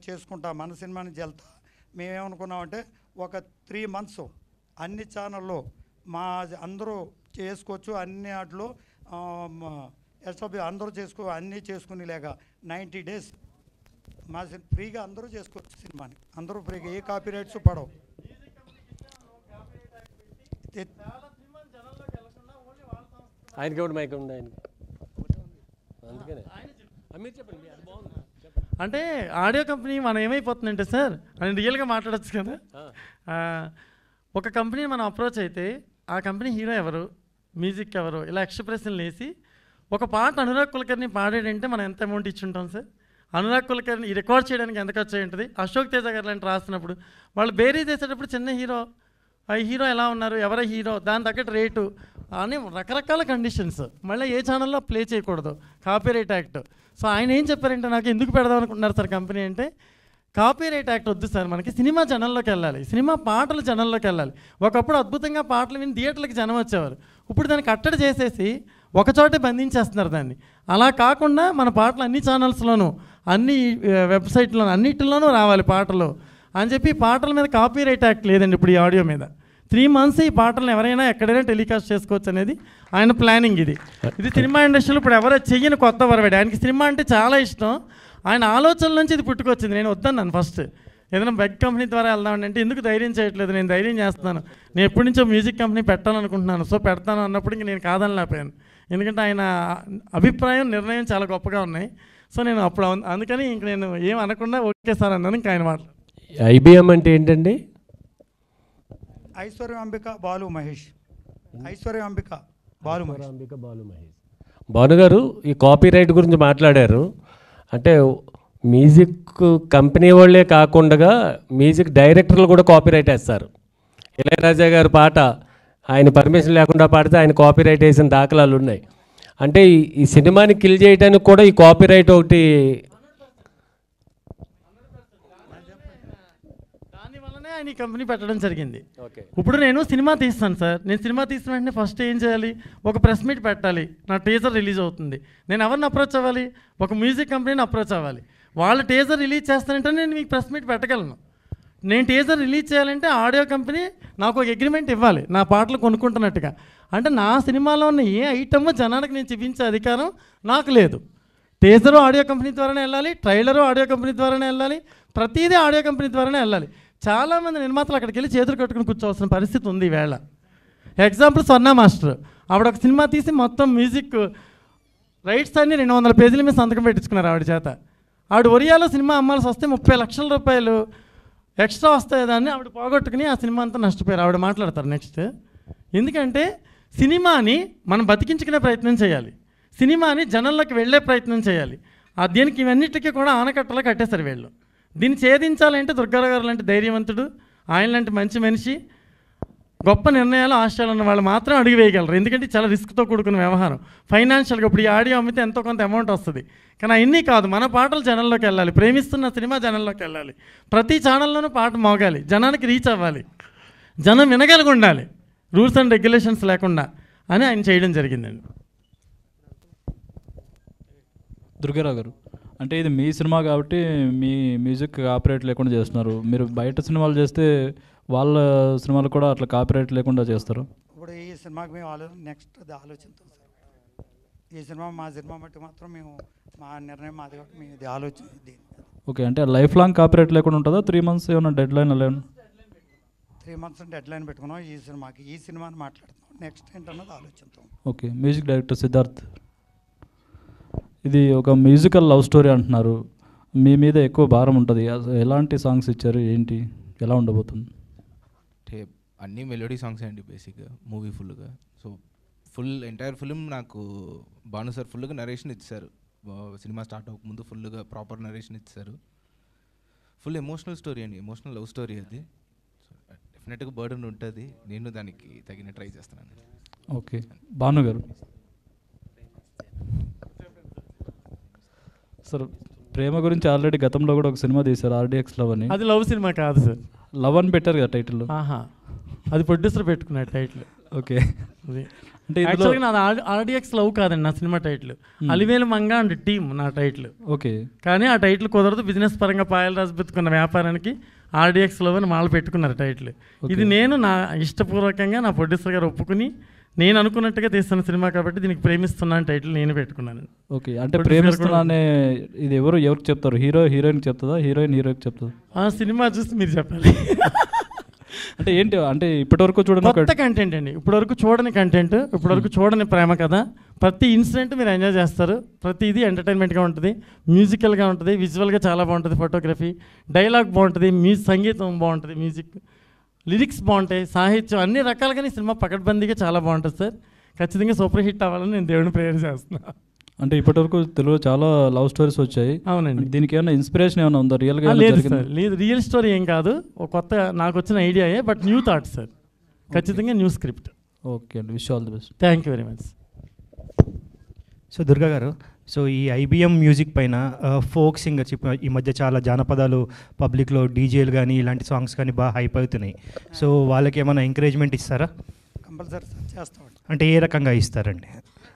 చేసుకుంటా, మన సినిమా నుంచి వెళ్తా. మేమేమనుకున్నామంటే ఒక 3 months అన్ని ఛానల్లో అందరూ చేసుకోవచ్చు, అన్ని వాటిలో అందరూ అన్నీ చేసుకునేలాగా 90 days ఫ్రీగా అందరూ చేసుకోవచ్చు సినిమాని, అందరూ ఫ్రీగా, ఏ కాపీ రైట్స్ పడవు. అంటే ఆడియో కంపెనీ మనం ఏమైపోతుందంటే సార్, అని రియల్గా మాట్లాడచ్చు కదా. ఒక కంపెనీ మనం అప్రోచ్ అయితే ఆ కంపెనీ హీరో ఎవరు, మ్యూజిక్ ఎవరు, ఇలా ఎక్స్ప్రెషన్లు వేసి ఒక పాట అనురాగ్ కులకర్ణి పాడాడంటే మనం ఎంత అమౌంట్ ఇచ్చి ఉంటాం సార్. అనురాగ్ కులకర్ణి రికార్డ్ చేయడానికి ఎంత ఖర్చు అయి ఉంటుంది. అశోక్ తేజ గారు లాంటి రాస్తున్నప్పుడు వాళ్ళు బేరీ చేసేటప్పుడు చిన్న హీరో, ఆ హీరో ఎలా ఉన్నారు, ఎవరో హీరో, దాని తగ్గట్టు రేటు అని రకరకాల కండిషన్స్. మళ్ళీ ఏ ఛానల్లో ప్లే చేయకూడదు, కాపీరైట్ యాక్ట్. సో ఆయన ఏం చెప్పారంటే, నాకు ఎందుకు పెడదాం అనుకుంటున్నారు సార్ కంపెనీ అంటే, కాపీరైట్ యాక్ట్ వద్దు సార్, మనకి సినిమా జనంలోకి వెళ్ళాలి, సినిమా పాటలు జనంలోకి వెళ్ళాలి. ఒకప్పుడు అద్భుతంగా పాటలు విని థియేటర్లకి జనం వచ్చేవారు, ఇప్పుడు దాన్ని కట్టడి చేసేసి ఒకచోటే బంధించేస్తున్నారు దాన్ని. అలా కాకుండా మన పాటలు అన్ని ఛానల్స్లోనూ, అన్ని వెబ్సైట్లోనూ, అన్నిటిలోనూ రావాలి పాటలు అని చెప్పి, పాటల మీద కాపీరైట్ యాక్ట్ లేదండి ఇప్పుడు ఈ ఆడియో మీద. 3 months ఈ పాటలను ఎవరైనా ఎక్కడైనా టెలికాస్ట్ చేసుకోవచ్చు అనేది ఆయన ప్లానింగ్. ఇది సినిమా ఇండస్ట్రీలో ఇప్పుడు ఎవరో చెయ్యని కొత్త వరవాడు. ఆయనకి సినిమా అంటే చాలా ఇష్టం. ఆయన ఆలోచనల నుంచి ఇది పుట్టుకొచ్చింది. నేను వద్దన్నాను ఫస్ట్, ఏదైనా బెగ్ కంపెనీ ద్వారా వెళ్దామని అంటే, ఎందుకు ధైర్యం చేయట్లేదు, నేను ధైర్యం చేస్తున్నాను, నేను ఎప్పటి నుంచో మ్యూజిక్ కంపెనీ పెట్టాలనుకుంటున్నాను, సో పెడతాను అన్నప్పుడు ఇంక నేను కాదనలేకపోయాను. ఎందుకంటే ఆయన అభిప్రాయం, నిర్ణయం చాలా గొప్పగా ఉన్నాయి. సో నేను అప్పుడు అందుకని ఇంక నేను ఏం అనకుండా ఓకే సార్ అన్నాను. ఇంకా ఆయన మాటలు. ఐబిఎం అంటే ఏంటండి? ఐశ్వర్యాంబిక బాలు మహేష్. ఐశ్వర్యాంబిక బాలు మహేష్. భానుగారు ఈ కాపీరైట్ గురించి మాట్లాడారు. అంటే మ్యూజిక్ కంపెనీ వాళ్ళే కాకుండా మ్యూజిక్ డైరెక్టర్లు కూడా కాపీరైట్ వేస్తారు. ఇళయరాజా గారి పాట ఆయన పర్మిషన్ లేకుండా పాడితే ఆయన కాపీరైట్ వేసిన దాఖలాలు ఉన్నాయి. అంటే ఈ సినిమాని కిల్ చేయడానికి కూడా ఈ కాపీరైట్ ఒకటి. దానివల్లనే ఆయన ఈ కంపెనీ పెట్టడం జరిగింది. ఇప్పుడు నేను సినిమా తీస్తాను సార్, నేను సినిమా తీసిన వెంటనే ఫస్ట్ ఏం చేయాలి, ఒక ప్రెస్ మీట్ పెట్టాలి. నా టీజర్ రిలీజ్ అవుతుంది, నేను ఎవరిని అప్రోచ్ అవ్వాలి, ఒక మ్యూజిక్ కంపెనీని అప్రోచ్ అవ్వాలి. వాళ్ళు టీజర్ రిలీజ్ చేస్తానంటే నేను మీకు ప్రెస్ మీట్ పెట్టగలను. నేను టీజర్ రిలీజ్ చేయాలంటే ఆడియో కంపెనీ నాకు ఒక అగ్రిమెంట్ ఇవ్వాలి, నా పాటలు కొనుక్కుంటున్నట్టుగా. అంటే నా సినిమాలో ఉన్న ఏ ఐటమ్ జనానికి నేను చూపించే అధికారం నాకు లేదు. టీజరు ఆడియో కంపెనీ ద్వారానే వెళ్ళాలి, ట్రైలరు ఆడియో కంపెనీ ద్వారానే వెళ్ళాలి, ప్రతిదీ ఆడియో కంపెనీ ద్వారానే వెళ్ళాలి. చాలామంది నిర్మాతలు అక్కడికి వెళ్ళి చేతులు కట్టుకుని కూర్చోవాల్సిన పరిస్థితి ఉంది ఈవేళ. ఎగ్జాంపుల్ స్వర్ణ మాస్టర్, ఆవిడ ఒక సినిమా తీసి మొత్తం మ్యూజిక్ రైట్స్ అన్ని 200 పేజీల మీద సంతకం పెట్టించుకున్నారు ఆవిడ చేత. ఆవిడ ఒరియాలో సినిమా అమ్మాల్సి వస్తే 30 లక్షల రూపాయలు ఎక్స్ట్రా వస్తాయి, దాన్ని ఆవిడ పోగొట్టుకుని ఆ సినిమా అంతా నష్టపోయారు. ఆవిడ మాట్లాడతారు నెక్స్ట్. ఎందుకంటే సినిమాని మనం బతికించుకునే ప్రయత్నం చేయాలి, సినిమాని జనంలోకి వెళ్ళే ప్రయత్నం చేయాలి. దీనికి ఇవన్నిటికీ కూడా ఆనకట్టలో కట్టేశారు వీళ్ళు. దీన్ని ఛేదించాలంటే దుర్గారావు గారు లాంటి ధైర్యవంతుడు, ఆయన లాంటి మంచి మనిషి, గొప్ప నిర్ణయాలు ఆశయాలు ఉన్న వాళ్ళు మాత్రం అడుగు వేయగలరు. ఎందుకంటే చాలా రిస్క్తో కూడుకున్న వ్యవహారం. ఫైనాన్షియల్గా ఇప్పుడు ఈ ఆడియో అమ్మితే ఎంతో కొంత అమౌంట్ వస్తుంది, కానీ అవన్నీ కాదు, మన పాటలు జనంలోకి వెళ్ళాలి, ప్రేమిస్తున్న సినిమా జనంలోకి వెళ్ళాలి, ప్రతి ఛానల్లోనూ పాట మోగాలి, జనానికి రీచ్ అవ్వాలి, జనం వినగలిగి ఉండాలి, రూల్స్ అండ్ రెగ్యులేషన్స్ లేకుండా అని ఆయన చేయడం జరిగిందండి. దుర్గారావు గారు, అంటే ఇది మీ సినిమా కాబట్టి మీ మ్యూజిక్ కాపీరైట్ లేకుండా చేస్తున్నారు. మీరు బయట సినిమాలు చేస్తే వాళ్ళ సినిమాలు కూడా అట్లా కాపీరైట్ లేకుండా చేస్తారు. ఇప్పుడు ఈ సినిమాకి మేము నెక్స్ట్ అది ఆలోచిస్తాం సార్. ఈ సినిమా మా సినిమా బట్టి మాత్రం మేము మా నిర్ణయం మాది కాబట్టి మేము ఇది ఆలోచన. ఓకే, అంటే లైఫ్ లాంగ్ కాపీరైట్ లేకుండా ఉంటుందా? 3 months ఏమైనా డెడ్ లైన్ అలా? 3 months డెడ్ లైన్ పెట్టుకున్నాం ఈ సినిమాకి. ఈ సినిమాని మాట్లాడుతున్నాం, నెక్స్ట్ ఏంటన్నది ఆలోచిస్తాం. ఓకే, మ్యూజిక్ డైరెక్టర్ సిద్ధార్థ్, ఇది ఒక మ్యూజికల్ లవ్ స్టోరీ అంటున్నారు, మీ మీద ఎక్కువ భారం ఉంటుంది. ఎలాంటి సాంగ్స్ ఇచ్చారు, ఏంటి, ఎలా ఉండబోతుంది? అంటే అన్నీ మెలోడీ సాంగ్స్ అండి బేసిక్గా మూవీ ఫుల్గా. సో ఎంటైర్ ఫిలిం నాకు భాను సార్ ఫుల్గా నరేషన్ ఇచ్చారు. సినిమా స్టార్ట్ అవ్వకముందు ఫుల్గా ప్రాపర్ నరేషన్ ఇచ్చారు. ఫుల్ ఎమోషనల్ స్టోరీ అండి, ఎమోషనల్ లవ్ స్టోరీ అది. సో డెఫినెట్గా బర్డన్ ఉంటుంది, నేను దానికి తగిన ట్రై చేస్తున్నాను. ఓకే, భాను గారు. సార్, ప్రేమ గురించి ఆల్రెడీ గతంలో కూడా ఒక సినిమా తీశారు, RDX లవ్ అని. అది లవ్ సినిమా కాదు సార్, లవ్ అని పెట్టారు కదా టైటిల్. అది ప్రొడ్యూసర్ పెట్టుకున్నాడు టైటిల్. ఓకే, అంటే యాక్చువల్గా నాది RDX లవ్ కాదండి నా cinema title. Alivelu Manga and team నా టైటిల్. ఓకే, కానీ ఆ టైటిల్ కుదరదు, బిజినెస్ పరంగా పాయలు రాసి పెట్టుకున్న వ్యాపారానికి RDX లవ్ అని వాళ్ళు పెట్టుకున్నారు టైటిల్. ఇది నేను నా ఇష్టపూర్వకంగా నా ప్రొడ్యూసర్ గారు ఒప్పుకుని నేను అనుకున్నట్టుగా తీస్తున్న సినిమా కాబట్టి దీనికి ప్రేమిస్తున్నాను టైటిల్ నేను పెట్టుకున్నాను. ఓకే, అంటే ప్రేమిస్తున్నానే ఇది ఎవరికి చెప్తారు? హీరోయిన్ చెప్తుందా, హీరోయిన్ హీరోకి చెప్తుందా? ఆ సినిమా చూసి మీరు చెప్పాలి. అంటే ఏంటి, అంటే ఇప్పటివరకు చూడని కొత్త కంటెంట్ అండి, ఇప్పటివరకు చూడని కంటెంట్, ఇప్పటివరకు చూడని ప్రేమ కథ. ప్రతి ఇన్సిడెంట్ మీరు ఎంజాయ్ చేస్తారు, ప్రతిదీ ఎంటర్టైన్మెంట్గా ఉంటుంది, మ్యూజికల్గా ఉంటుంది, విజువల్గా చాలా బాగుంటుంది, ఫోటోగ్రఫీ, డైలాగ్ బాగుంటుంది, సంగీతం బాగుంటుంది, మ్యూజిక్ లిరిక్స్ బాగుంటాయి, సాహిత్యం అన్ని రకాలుగానే సినిమా పకడ్బందీగా చాలా బాగుంటుంది సార్. ఖచ్చితంగా సూపర్ హిట్ అవ్వాలని నేను దేవుడిని ప్రేయర్ చేస్తున్నాను. అంటే ఇప్పటివరకు తెలుగులో చాలా లవ్ స్టోరీస్ వచ్చాయి. అవునండి, దీనికి ఏమైనా ఇన్స్పిరేషన్ ఏమైనా ఉందా? రియల్గా లేదు సార్, లేదు, రియల్ స్టోరీ ఏం కాదు, ఒక కొత్త నాకు వచ్చిన ఐడియాయే, బట్ న్యూ థాట్ సార్, ఖచ్చితంగా న్యూ స్క్రిప్ట్. ఓకే అండి, wish all the best. Thank you very much. So Durga గారు, సో ఈ IBM మ్యూజిక్ పైన ఫోక్ సింగర్స్ ఈ మధ్య చాలా జానపదాలు పబ్లిక్లో డీజేలు కానీ ఇలాంటి సాంగ్స్ కానీ బాగా హైప్ అవుతున్నాయి. సో వాళ్ళకి ఏమైనా ఎంకరేజ్మెంట్ ఇస్తారా? కంపల్సరీ చేస్తాం. అంటే ఏ రకంగా ఇస్తారండి?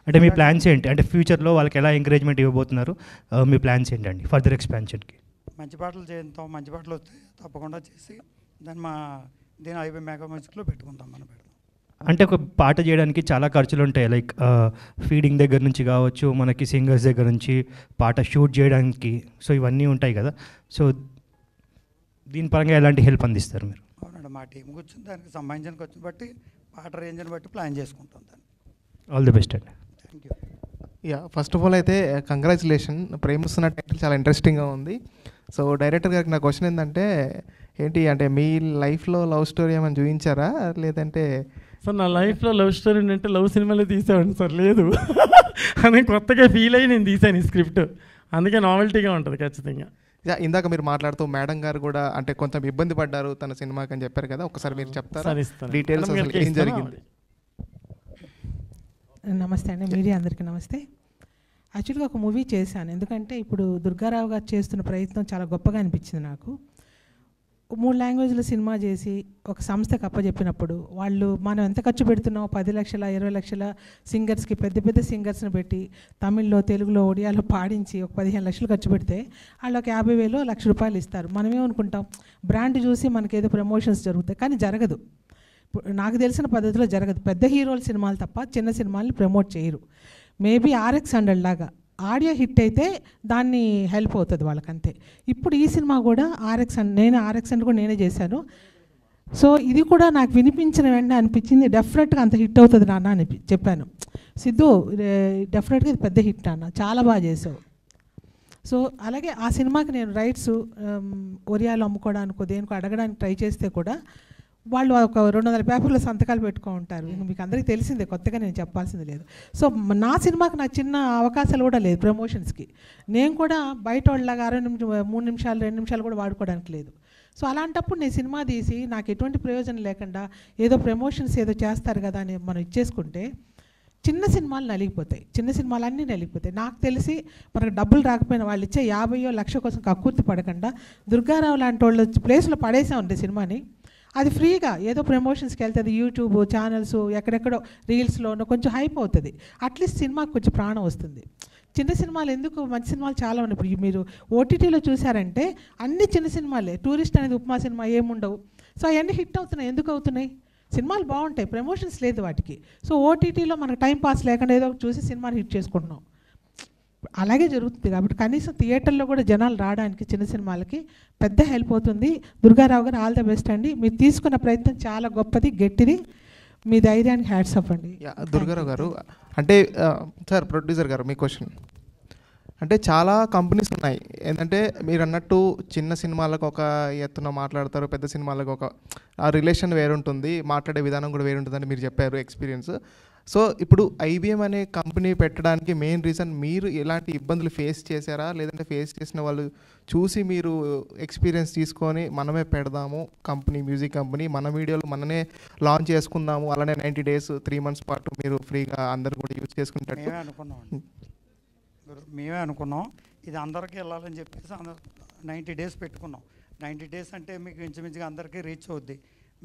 అంటే మీ ప్లాన్స్ ఏంటి, అంటే ఫ్యూచర్లో వాళ్ళకి ఎలా ఎంకరేజ్మెంట్ ఇవ్వబోతున్నారు, మీ ప్లాన్స్ ఏంటండి ఫర్దర్ ఎక్స్పాన్షన్కి? మంచి పాటలు చేస్తాం, మంచి పాటలు వస్తే తప్పకుండా చేసి దీని IBM మెగా మ్యూజిక్లో పెట్టుకుంటాం, మనం పెడతాం. అంటే ఒక పాట చేయడానికి చాలా ఖర్చులు ఉంటాయి, లైక్ ఫీడింగ్ దగ్గర నుంచి కావచ్చు, మనకి సింగర్స్ దగ్గర నుంచి పాట షూట్ చేయడానికి, సో ఇవన్నీ ఉంటాయి కదా. సో దీని పరంగా ఎలాంటి హెల్ప్ అందిస్తారు మీరు? అవునండి, మా టీం కూర్చొని దానికి సంబంధించిన ఖర్చుని బట్టి పాట రేంజ్ని బట్టి ప్లాన్ చేసుకుంటాం దాన్ని. ఆల్ ది బెస్ట్ అండి. Thank you. First of all అయితే కంగ్రాచులేషన్, ప్రేమిస్తున్న టైటిల్ చాలా ఇంట్రెస్టింగ్గా ఉంది. సో డైరెక్టర్ గారికి నా క్వశ్చన్ ఏంటంటే ఏంటి, అంటే మీ లైఫ్లో లవ్ స్టోరీ ఏమైనా చూపించారా, లేదంటే? సార్ నా లైఫ్లో లవ్ స్టోరీ అంటే లవ్ సినిమాలో తీసామండి సార్, లేదు అని కొత్తగా ఫీల్ అయ్యి నేను తీసాను ఈ స్క్రిప్ట్, అందుకే నావెల్టీగా ఉంటుంది ఖచ్చితంగా. ఇందాక మీరు మాట్లాడుతూ మేడం గారు కూడా అంటే కొంచెం ఇబ్బంది పడ్డారు తన సినిమాకి అని చెప్పారు కదా, ఒకసారి మీరు చెప్తారా డీటెయిల్స్, అసలు ఏం జరిగింది? నమస్తే అండి, మీడియా అందరికీ నమస్తే. యాక్చువల్గా ఒక మూవీ చేశాను, ఎందుకంటే ఇప్పుడు దుర్గారావు గారు చేస్తున్న ప్రయత్నం చాలా గొప్పగా అనిపించింది నాకు. 3 లాంగ్వేజ్లో సినిమా చేసి ఒక సంస్థకు అప్పచెప్పినప్పుడు వాళ్ళు మనం ఎంత ఖర్చు పెడుతున్నామో 10 లక్షల 20 లక్షల సింగర్స్కి పెద్ద పెద్ద సింగర్స్ని పెట్టి తమిళ్లో తెలుగులో ఒడియాలో పాడించి ఒక 15 లక్షలు ఖర్చు పెడితే వాళ్ళు ఒక 50,000 1,00,000 ఇస్తారు. మనమేమనుకుంటాం బ్రాండ్ చూసి మనకేదో ప్రమోషన్స్ జరుగుతాయి, కానీ జరగదు. నాకు తెలిసిన పద్ధతిలో జరగదు. పెద్ద హీరోల సినిమాలు తప్ప చిన్న సినిమాల్ని ప్రమోట్ చేయరు. మేబీ RX100 లాగా ఆడియో హిట్ అయితే దాన్ని హెల్ప్ అవుతుంది వాళ్ళకంతే. ఇప్పుడు ఈ సినిమా కూడా RX100 కూడా నేనే చేశాను. సో ఇది కూడా నాకు వినిపించిన వెంటనే అనిపించింది డెఫినెట్గా అంత హిట్ అవుతుంది నాన్న అని చెప్పాను. సిద్ధు డెఫినెట్గా ఇది పెద్ద హిట్ అన్న, చాలా బాగా చేసావు. సో అలాగే ఆ సినిమాకి నేను రైట్స్ ఒరియాలో అమ్ముకోవడానికో దేనికో అడగడానికి ట్రై చేస్తే కూడా వాళ్ళు ఒక 200 పేపర్లో సంతకాలు పెట్టుకో ఉంటారు. మీకు అందరికీ తెలిసిందే, కొత్తగా నేను చెప్పాల్సింది లేదు. సో నా సినిమాకి నాకు చిన్న అవకాశాలు కూడా లేదు ప్రమోషన్స్కి. నేను కూడా బయట వాళ్ళలాగా 3 నిమిషాలు 2 నిమిషాలు కూడా వాడుకోవడానికి లేదు. సో అలాంటప్పుడు నేను సినిమా తీసి నాకు ఎటువంటి ప్రయోజనం లేకుండా ఏదో ప్రమోషన్స్ ఏదో చేస్తారు కదా అని మనం ఇచ్చేసుకుంటే చిన్న సినిమాలు నలిగిపోతాయి, చిన్న సినిమాలు అన్నీ నలిగిపోతాయి. నాకు తెలిసి మనకు డబ్బులు రాకపోయినా వాళ్ళు ఇచ్చే 50 లక్ష కోసం కక్కుర్తి పడకుండా దుర్గారావు లాంటి వాళ్ళు ప్లేస్లో పడేసామండి సినిమాని. అది ఫ్రీగా ఏదో ప్రమోషన్స్కి వెళ్తుంది, యూట్యూబ్ ఛానల్స్ ఎక్కడెక్కడో రీల్స్లోనో కొంచెం హైప్ అవుతుంది. అట్లీస్ట్ సినిమాకి కొంచెం ప్రాణం వస్తుంది. చిన్న సినిమాలు ఎందుకు, మంచి సినిమాలు చాలా ఉన్నాయి. ఇప్పుడు మీరు ఓటీటీలో చూసారంటే అన్ని చిన్న సినిమాలే. టూరిస్ట్ అనేది ఉపమా సినిమా ఏముండవు. సో అవన్నీ హిట్ అవుతున్నాయి. ఎందుకు అవుతున్నాయి? సినిమాలు బాగుంటాయి, ప్రమోషన్స్ లేదు వాటికి. సో ఓటీటీలో మనకు టైం పాస్ లేకుండా ఏదో ఒకటి చూసి సినిమాని హిట్ చేసుకుంటున్నాం. అలాగే జరుగుతుంది. కాబట్టి కనీసం థియేటర్లో కూడా జనాలు రావడానికి చిన్న సినిమాలకి పెద్ద హెల్ప్ అవుతుంది. దుర్గారావు గారు ఆల్ ద బెస్ట్ అండి. మీరు తీసుకున్న ప్రయత్నం చాలా గొప్పది, గట్టిది. మీ ధైర్యానికి హ్యాట్స్ ఆఫ్ అండి. దుర్గారావు గారు అంటే సార్ ప్రొడ్యూసర్ గారు మీ క్వశ్చన్ అంటే చాలా కంపెనీస్ ఉన్నాయి. ఏంటంటే మీరు అన్నట్టు చిన్న సినిమాలకు ఒక ఎత్తున మాట్లాడతారు, పెద్ద సినిమాలకు ఒక ఆ రిలేషన్ వేరుంటుంది, మాట్లాడే విధానం కూడా వేరుంటుందని మీరు చెప్పారు ఎక్స్పీరియన్స్. సో ఇప్పుడు ఐబిఎం అనే కంపెనీ పెట్టడానికి మెయిన్ రీజన్ మీరు ఎలాంటి ఇబ్బందులు ఫేస్ చేశారా, లేదంటే ఫేస్ చేసిన వాళ్ళు చూసి మీరు ఎక్స్పీరియన్స్ తీసుకొని మనమే పెడదాము కంపెనీ, మ్యూజిక్ కంపెనీ, మన వీడియోలు మననే లాంచ్ చేసుకుందాము, అలానే 90 days 3 months పాటు మీరు ఫ్రీగా అందరు కూడా యూజ్ చేసుకుంటారు? మేమే అనుకున్నాం ఇది అందరికీ వెళ్ళాలని చెప్పేసి 90 days పెట్టుకున్నాం. 90 days అంటే మీకు ఇంచుమించుగా అందరికీ రీచ్ అవుద్ది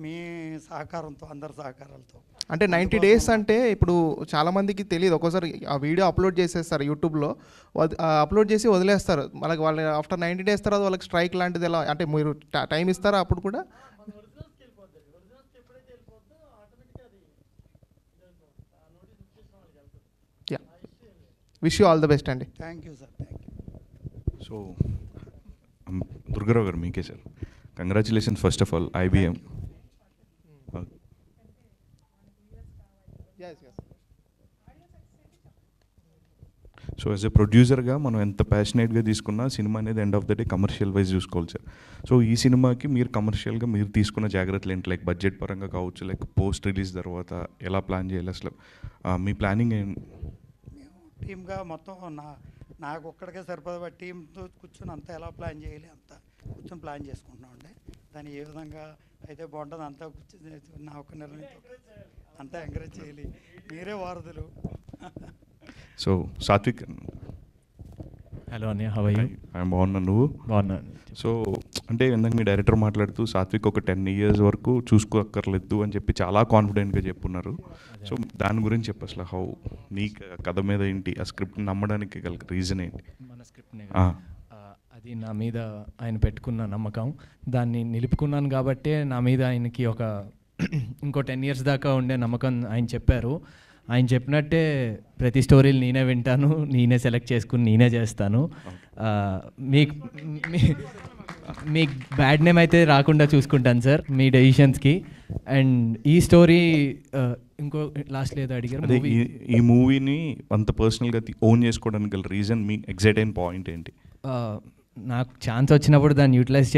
మీ సహకారంతో, అందరి సహకారాలతో. అంటే 90 days అంటే ఇప్పుడు చాలామందికి తెలియదు. ఒక్కోసారి ఆ వీడియో అప్లోడ్ చేసేస్తారు యూట్యూబ్లో, అప్లోడ్ చేసి వదిలేస్తారు. వాళ్ళకి వాళ్ళు ఆఫ్టర్ 90 days తర్వాత వాళ్ళకి స్ట్రైక్ లాంటిది ఎలా అంటే మీరు టైం ఇస్తారా అప్పుడు కూడా? Wish you all the best అండి. Thank you sir. Thank you. So Durgarao గారు మీకే sir congratulations first of all IBM. So as a ప్రొడ్యూసర్గా మనం ఎంత ప్యాషనేట్గా తీసుకున్నా సినిమా అనేది end of the day commercial wise చూసుకోవాలి సార్. సో ఈ సినిమాకి మీరు కమర్షియల్గా మీరు తీసుకున్న జాగ్రత్తలు ఏంటి, లైక్ బడ్జెట్ పరంగా కావచ్చు, లైక్ పోస్ట్ రిలీజ్ తర్వాత ఎలా ప్లాన్ చేయాలి, అసలు మీ ప్లానింగ్ ఏంటి? టీమ్గా మొత్తం నాకు ఒక్కడికే సరిపడా టీంతో కూర్చొని అంతా ఎలా ప్లాన్ చేయాలి అంతా కూర్చొని ప్లాన్ చేసుకుంటున్నామండి. దాన్ని ఏ విధంగా అయితే బాగుంటుంది అంతా కూర్చొని నా ఒక్క నిర్ణయంతో అంతా ఎంకరేజ్ చేయాలి. మీరే వారధులు. సో సాత్విక్. హలో అన్నయ్య, హౌ ఆర్ యు? ఐఎమ్ బాగున్నాను, నువ్వు? బాగున్నాను. సో అంటే ఇందాక మీ డైరెక్టర్ మాట్లాడుతూ సాత్విక్ ఒక 10 years వరకు చూసుకోక్కర్లేదు అని చెప్పి చాలా కాన్ఫిడెంట్గా చెప్పున్నారు. సో దాని గురించి చెప్పు, అసలు హౌ నీ కథ మీద ఏంటి, ఆ స్క్రిప్ట్ నమ్మడానికి గల రీజన్ ఏంటి? మన స్క్రిప్ట్నే అది నా మీద ఆయన పెట్టుకున్న నమ్మకం, దాన్ని నిలుపుకున్నాను కాబట్టే నా మీద ఆయనకి ఒక ఇంకో 10 years దాకా ఉండే నమ్మకం ఆయన చెప్పారు. ఆయన చెప్పినట్టే ప్రతి స్టోరీలు నేనే వింటాను, నేనే సెలెక్ట్ చేసుకుని నేనే చేస్తాను. మీకు బ్యాడ్ నేమ్ అయితే రాకుండా చూసుకుంటాను సార్ మీ డెసిషన్స్కి. అండ్ ఈ స్టోరీ ఇంకో లాస్ట్ ఏదో అడిగారు, ఈ మూవీని అంత పర్సనల్గా ఓన్ చేసుకోవడానికి గల రీజన్, మీ ఎగ్జైట్ అయిన పాయింట్ ఏంటి? నాకు ఛాన్స్ వచ్చినప్పుడు దాన్ని యూటిలైజ్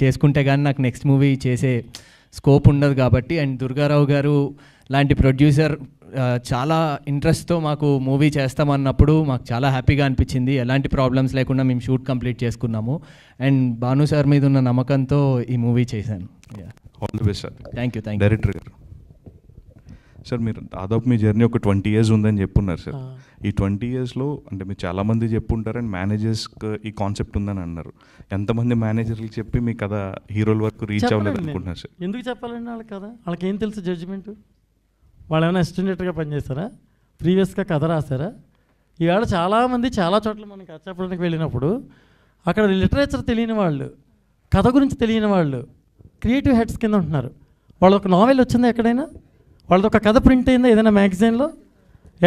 చేసుకుంటే కానీ నాకు నెక్స్ట్ మూవీ చేసే స్కోప్ ఉండదు కాబట్టి. అండ్ దుర్గారావు గారు లాంటి ప్రొడ్యూసర్ చాలా ఇంట్రెస్ట్తో మాకు మూవీ చేస్తామన్నప్పుడు మాకు చాలా హ్యాపీగా అనిపించింది. ఎలాంటి ప్రాబ్లమ్స్ లేకుండా మేము షూట్ కంప్లీట్ చేసుకున్నాము. అండ్ భాను సార్ మీద ఉన్న నమ్మకంతో ఈ మూవీ చేశాను. All the best sir. Thank you. Director గారు సార్, మీరు దాదాపు మీ జర్నీ ఒక 20 years ఉందని చెప్పున్నారు సార్. ఈ 20 yearsలో అంటే మీరు చాలామంది చెప్పుంటారు అండ్ మేనేజర్స్కి ఈ కాన్సెప్ట్ ఉందని అన్నారు. ఎంతమంది మేనేజర్లకు చెప్పి మీ కథ హీరోల వరకు రీచ్ అవ్వలేదు అనుకుంటున్నారు సార్? ఎందుకు చెప్పాలండి వాళ్ళకి కదా? వాళ్ళకి ఏం తెలుసు జడ్జిమెంట్? వాళ్ళు ఏమైనా అసిస్టెంట్గా పనిచేస్తారా? ప్రీవియస్గా కథ రాశారా? ఈవేళ చాలామంది చాలా చోట్ల మనం కథ చెప్పడానికి వెళ్ళినప్పుడు అక్కడ లిటరేచర్ తెలియని వాళ్ళు, కథ గురించి తెలియని వాళ్ళు క్రియేటివ్ హెడ్స్ కింద ఉంటున్నారు. వాళ్ళ ఒక నావెల్ వచ్చిందా ఎక్కడైనా? వాళ్ళది ఒక కథ ప్రింట్ అయిందా ఏదైనా మ్యాగజైన్లో?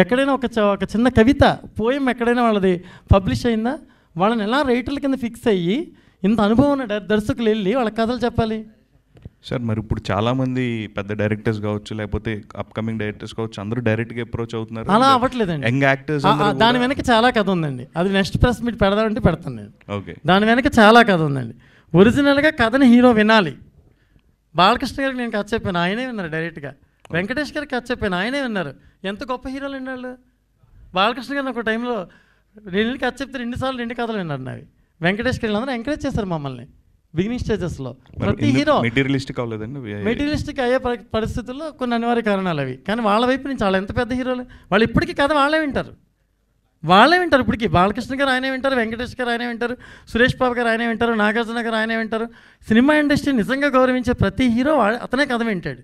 ఎక్కడైనా ఒక చిన్న కవిత, పోయం ఎక్కడైనా వాళ్ళది పబ్లిష్ అయిందా? వాళ్ళని ఎలా రైటర్ల కింద ఫిక్స్ అయ్యి ఇంత అనుభవం ఉన్న దర్శకులు వెళ్ళి వాళ్ళ కథలు చెప్పాలి? సార్ మరి ఇప్పుడు చాలామంది పెద్ద డైరెక్టర్స్ కావచ్చు లేకపోతే అప్కమింగ్ డైరెక్టర్స్ కావచ్చు అందరూ డైరెక్ట్గా అప్రోచ్ అవుతున్నారు. అలా అవ్వట్లేదండి. యంగ్ యాక్టర్స్ దాని వెనక చాలా కథ ఉందండి. అది నెక్స్ట్ ప్రెస్ మీట్ పెడదామంటే పెడతాను నేను. ఓకే. దాని వెనక చాలా కథ ఉందండి. ఒరిజినల్గా కథని హీరో వినాలి. బాలకృష్ణ గారికి నేను కథ చెప్పాను, ఆయనే విన్నారు డైరెక్ట్గా. వెంకటేష్ గారికి కథ చెప్పాను, ఆయనే విన్నారు. ఎంత గొప్ప హీరోలు అండి వాళ్ళు. బాలకృష్ణ గారిని ఒక టైంలో 2 కథ చెప్తే 2 సార్లు 2 కథలు విన్నారు నావి. వెంకటేష్ గారు అందరూ ఎంకరేజ్ చేశారు మమ్మల్ని బిగినింగ్ స్టేజెస్లో. ప్రతి హీరో మెటీరియలిస్టిక్ అవ్వలేదండి. మెటీరియలిస్టిక్ అయ్యే పరిస్థితుల్లో కొన్ని అనివార్య కారణాలు అవి. కానీ వాళ్ళ వైపు నుంచి వాళ్ళు ఎంత పెద్ద హీరోలు, వాళ్ళు ఇప్పటికీ కథ వాళ్ళే వింటారు ఇప్పటికీ. బాలకృష్ణ గారు ఆయనే వింటారు, వెంకటేష్ గారు ఆయనే వింటారు, సురేష్ బాబు గారు ఆయనే వింటారు, నాగార్జున గారు ఆయనే వింటారు. సినిమా ఇండస్ట్రీ నిజంగా గౌరవించే ప్రతి హీరో అతనే కథ వింటాడు.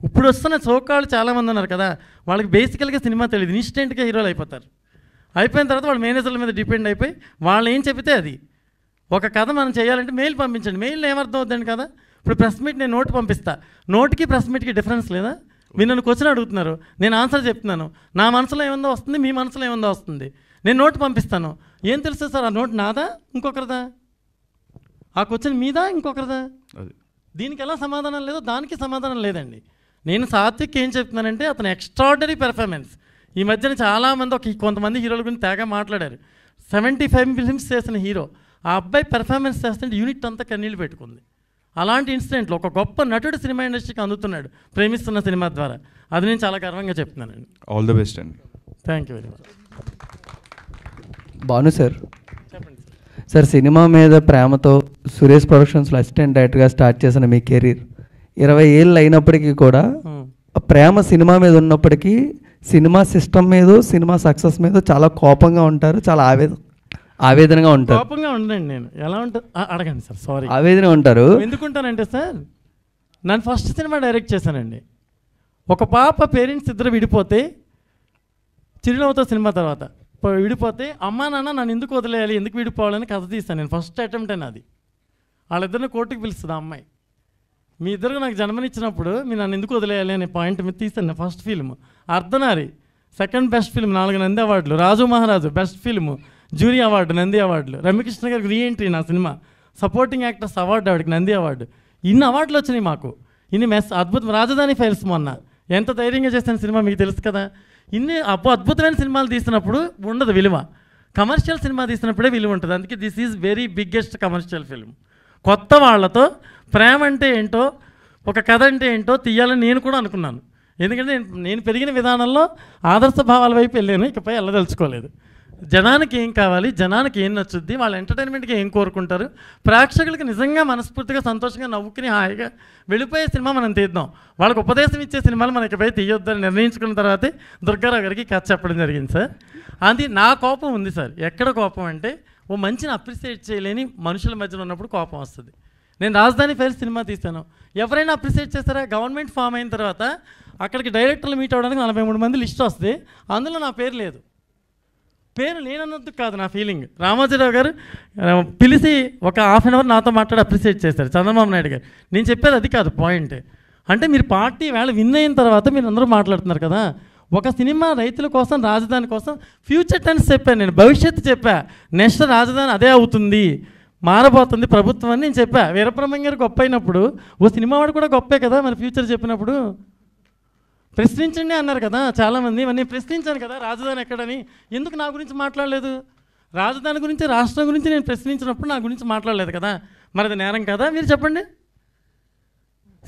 ఇప్పుడు వస్తున్న చౌకాళ్ళు చాలామంది ఉన్నారు కదా, వాళ్ళకి బేసికల్గా సినిమా తెలియదు, ఇన్స్టెంట్గా హీరోలు అయిపోతారు. అయిపోయిన తర్వాత వాళ్ళు మేనేజర్ల మీద డిపెండ్ అయిపోయి వాళ్ళు ఏం చెబితే అది. ఒక కథ మనం చేయాలంటే మెయిల్ పంపించండి. మెయిల్ ఏమర్థం అవుతుంది కదా. ఇప్పుడు ప్రెస్ మీట్ నేను నోట్ పంపిస్తా, నోట్కి ప్రెస్ మీట్కి డిఫరెన్స్ లేదా? మీరు నన్ను క్వశ్చన్ అడుగుతున్నారు, నేను ఆన్సర్ చెప్తున్నాను. నా మనసులో ఏముందో వస్తుంది, మీ మనసులో ఏముందో వస్తుంది. నేను నోట్ పంపిస్తాను, ఏం తెలుసు సార్ ఆ నోట్ నాదా ఇంకొకరిదా, ఆ క్వశ్చన్ మీదా ఇంకొకరిదా? దీనికి ఎలా సమాధానం లేదో దానికి సమాధానం లేదండి. నేను సాత్విక్ ఏం చెప్తున్నానంటే అతను ఎక్స్ట్రాడినరీ పెర్ఫార్మెన్స్. ఈ మధ్యన చాలామంది కొంతమంది హీరోల గురించి తెగ మాట్లాడారు. 75 ఫిల్మ్స్ చేసిన హీరో, ఆ అబ్బాయి పెర్ఫార్మెన్స్ చేస్తుంటే యూనిట్ అంతా కన్నీళ్ళు పెట్టుకుంది. అలాంటి ఇన్సిడెంట్లో ఒక గొప్ప నటుడు సినిమా ఇండస్ట్రీకి అందుతున్నాడు ప్రేమిస్తున్న సినిమా ద్వారా. అది నేను చాలా గర్వంగా చెప్తున్నానండి. ఆల్ ద బెస్ట్ అండి. Thank you very much. Bhanu sir, sir cinema మీద ప్రేమతో సురేష్ ప్రొడక్షన్స్లో అసిస్టెంట్ డైరెక్టర్గా స్టార్ట్ చేసిన మీ కెరీర్ 20 ఏళ్ళు అయినప్పటికీ కూడా ప్రేమ సినిమా మీద ఉన్నప్పటికీ సినిమా సిస్టమ్ మీద, సినిమా సక్సెస్ మీద చాలా కోపంగా ఉంటారు, చాలా ఆవేదనగా ఉంటారు. కోపంగా ఉండండి. నేను ఎలా ఉంటాను అడగండి సార్. సారీ, ఆవేదన ఉంటారు. ఎందుకుంటానంటే సార్, నేను ఫస్ట్ సినిమా డైరెక్ట్ చేశానండి. ఒక పాప పేరెంట్స్ ఇద్దరు విడిపోతే, చిరునవ్వుతో సినిమా తర్వాత విడిపోతే అమ్మా నాన్న నన్ను ఎందుకు వదిలేయాలి, ఎందుకు విడిపోవాలని కథ తీస్తాను నేను. ఫస్ట్ అటెంప్ట్ అని అది. వాళ్ళిద్దరిని కోర్టుకు పిలుస్తుంది ఆ అమ్మాయి. మీ ఇద్దరు నాకు జన్మనిచ్చినప్పుడు మీరు నన్ను ఎందుకు వదిలేయాలి అనే పాయింట్ మీద తీస్తాను. First film అర్ధనారి, second best film 4 Nandi అవార్డులు, రాజు మహారాజు best film, jury award, Nandi అవార్డులు, రమ్యకృష్ణ గారికి రీఎంట్రీ నా సినిమా, సపోర్టింగ్ యాక్టర్స్ అవార్డు ఆవిడకి నంది అవార్డు. ఇన్ని అవార్డులు వచ్చినాయి మాకు. ఇన్ని అద్భుతం. రాజధాని ఫైల్స్ మొన్న ఎంత ధైర్యంగా చేసిన సినిమా మీకు తెలుసు కదా. ఇన్ని అద్భుతమైన సినిమాలు తీసినప్పుడు ఉండదు విలువ, కమర్షియల్ సినిమా తీసినప్పుడే విలువ ఉంటుంది. అందుకే this is very biggest commercial film. కొత్త వాళ్ళతో ప్రేమ అంటే ఏంటో, ఒక కథ అంటే ఏంటో తీయాలని నేను కూడా అనుకున్నాను. ఎందుకంటే నేను పెరిగిన విధానంలో ఆదర్శ భావాల వైపు వెళ్ళాను, ఇకపై వెళ్ళదలుచుకోలేదు. జనానికి ఏం కావాలి, జనానికి ఏం నచ్చుద్ది, వాళ్ళ ఎంటర్టైన్మెంట్కి ఏం కోరుకుంటారు, ప్రేక్షకులకి నిజంగా మనస్ఫూర్తిగా సంతోషంగా నవ్వుకుని హాయిగా వెళ్ళిపోయే సినిమా మనం తీద్దాం. వాళ్ళకి ఉపదేశం ఇచ్చే సినిమాలు మనకి ఇకపై తీయొద్దని నిర్ణయించుకున్న తర్వాతే దుర్గారావు గారికి కథ చెప్పడం జరిగింది సార్. అది నా కోపం ఉంది సార్. ఎక్కడ కోపం అంటే, ఓ మంచిని అప్రిషియేట్ చేయలేని మనుషుల మధ్యలో ఉన్నప్పుడు కోపం వస్తుంది. నేను రాజధాని ఫైల్స్ సినిమా తీశాను, ఎవరైనా అప్రిషియేట్ చేస్తారా? గవర్నమెంట్ ఫామ్ అయిన తర్వాత అక్కడికి డైరెక్టర్లు మీట్ అవ్వడానికి 43 మంది లిస్ట్ వస్తే అందులో నా పేరు లేదు. పేరు లేనన్నందుకు కాదు నా ఫీలింగ్. రామోజీరావు గారు పిలిచి ఒక ½ అన్ అవర్ నాతో మాట్లాడి అప్రిషియేట్ చేశారు, చంద్రబాబు నాయుడు గారు. నేను చెప్పేది అది కాదు పాయింట్. అంటే మీరు పార్టీ వేళ విన్ అయిన తర్వాత మీరు అందరూ మాట్లాడుతున్నారు కదా. ఒక సినిమా రైతుల కోసం, రాజధాని కోసం ఫ్యూచర్ టెన్స్ చెప్పాను నేను, భవిష్యత్తు చెప్పా. నెక్స్ట్ రాజధాని అదే అవుతుంది, మారబోతుంది ప్రభుత్వం అని నేను చెప్పా. వీరబ్రహ్మం గారు గొప్ప అయినప్పుడు ఓ సినిమా వాడు కూడా గొప్పే కదా మరి ఫ్యూచర్ చెప్పినప్పుడు. ప్రశ్నించండి అన్నారు కదా చాలామంది, నేను ప్రశ్నించాను కదా రాజధాని ఎక్కడని. ఎందుకు నా గురించి మాట్లాడలేదు? రాజధాని గురించి, రాష్ట్రం గురించి నేను ప్రశ్నించినప్పుడు నా గురించి మాట్లాడలేదు కదా. మరి అది నేరం కదా? మీరు చెప్పండి.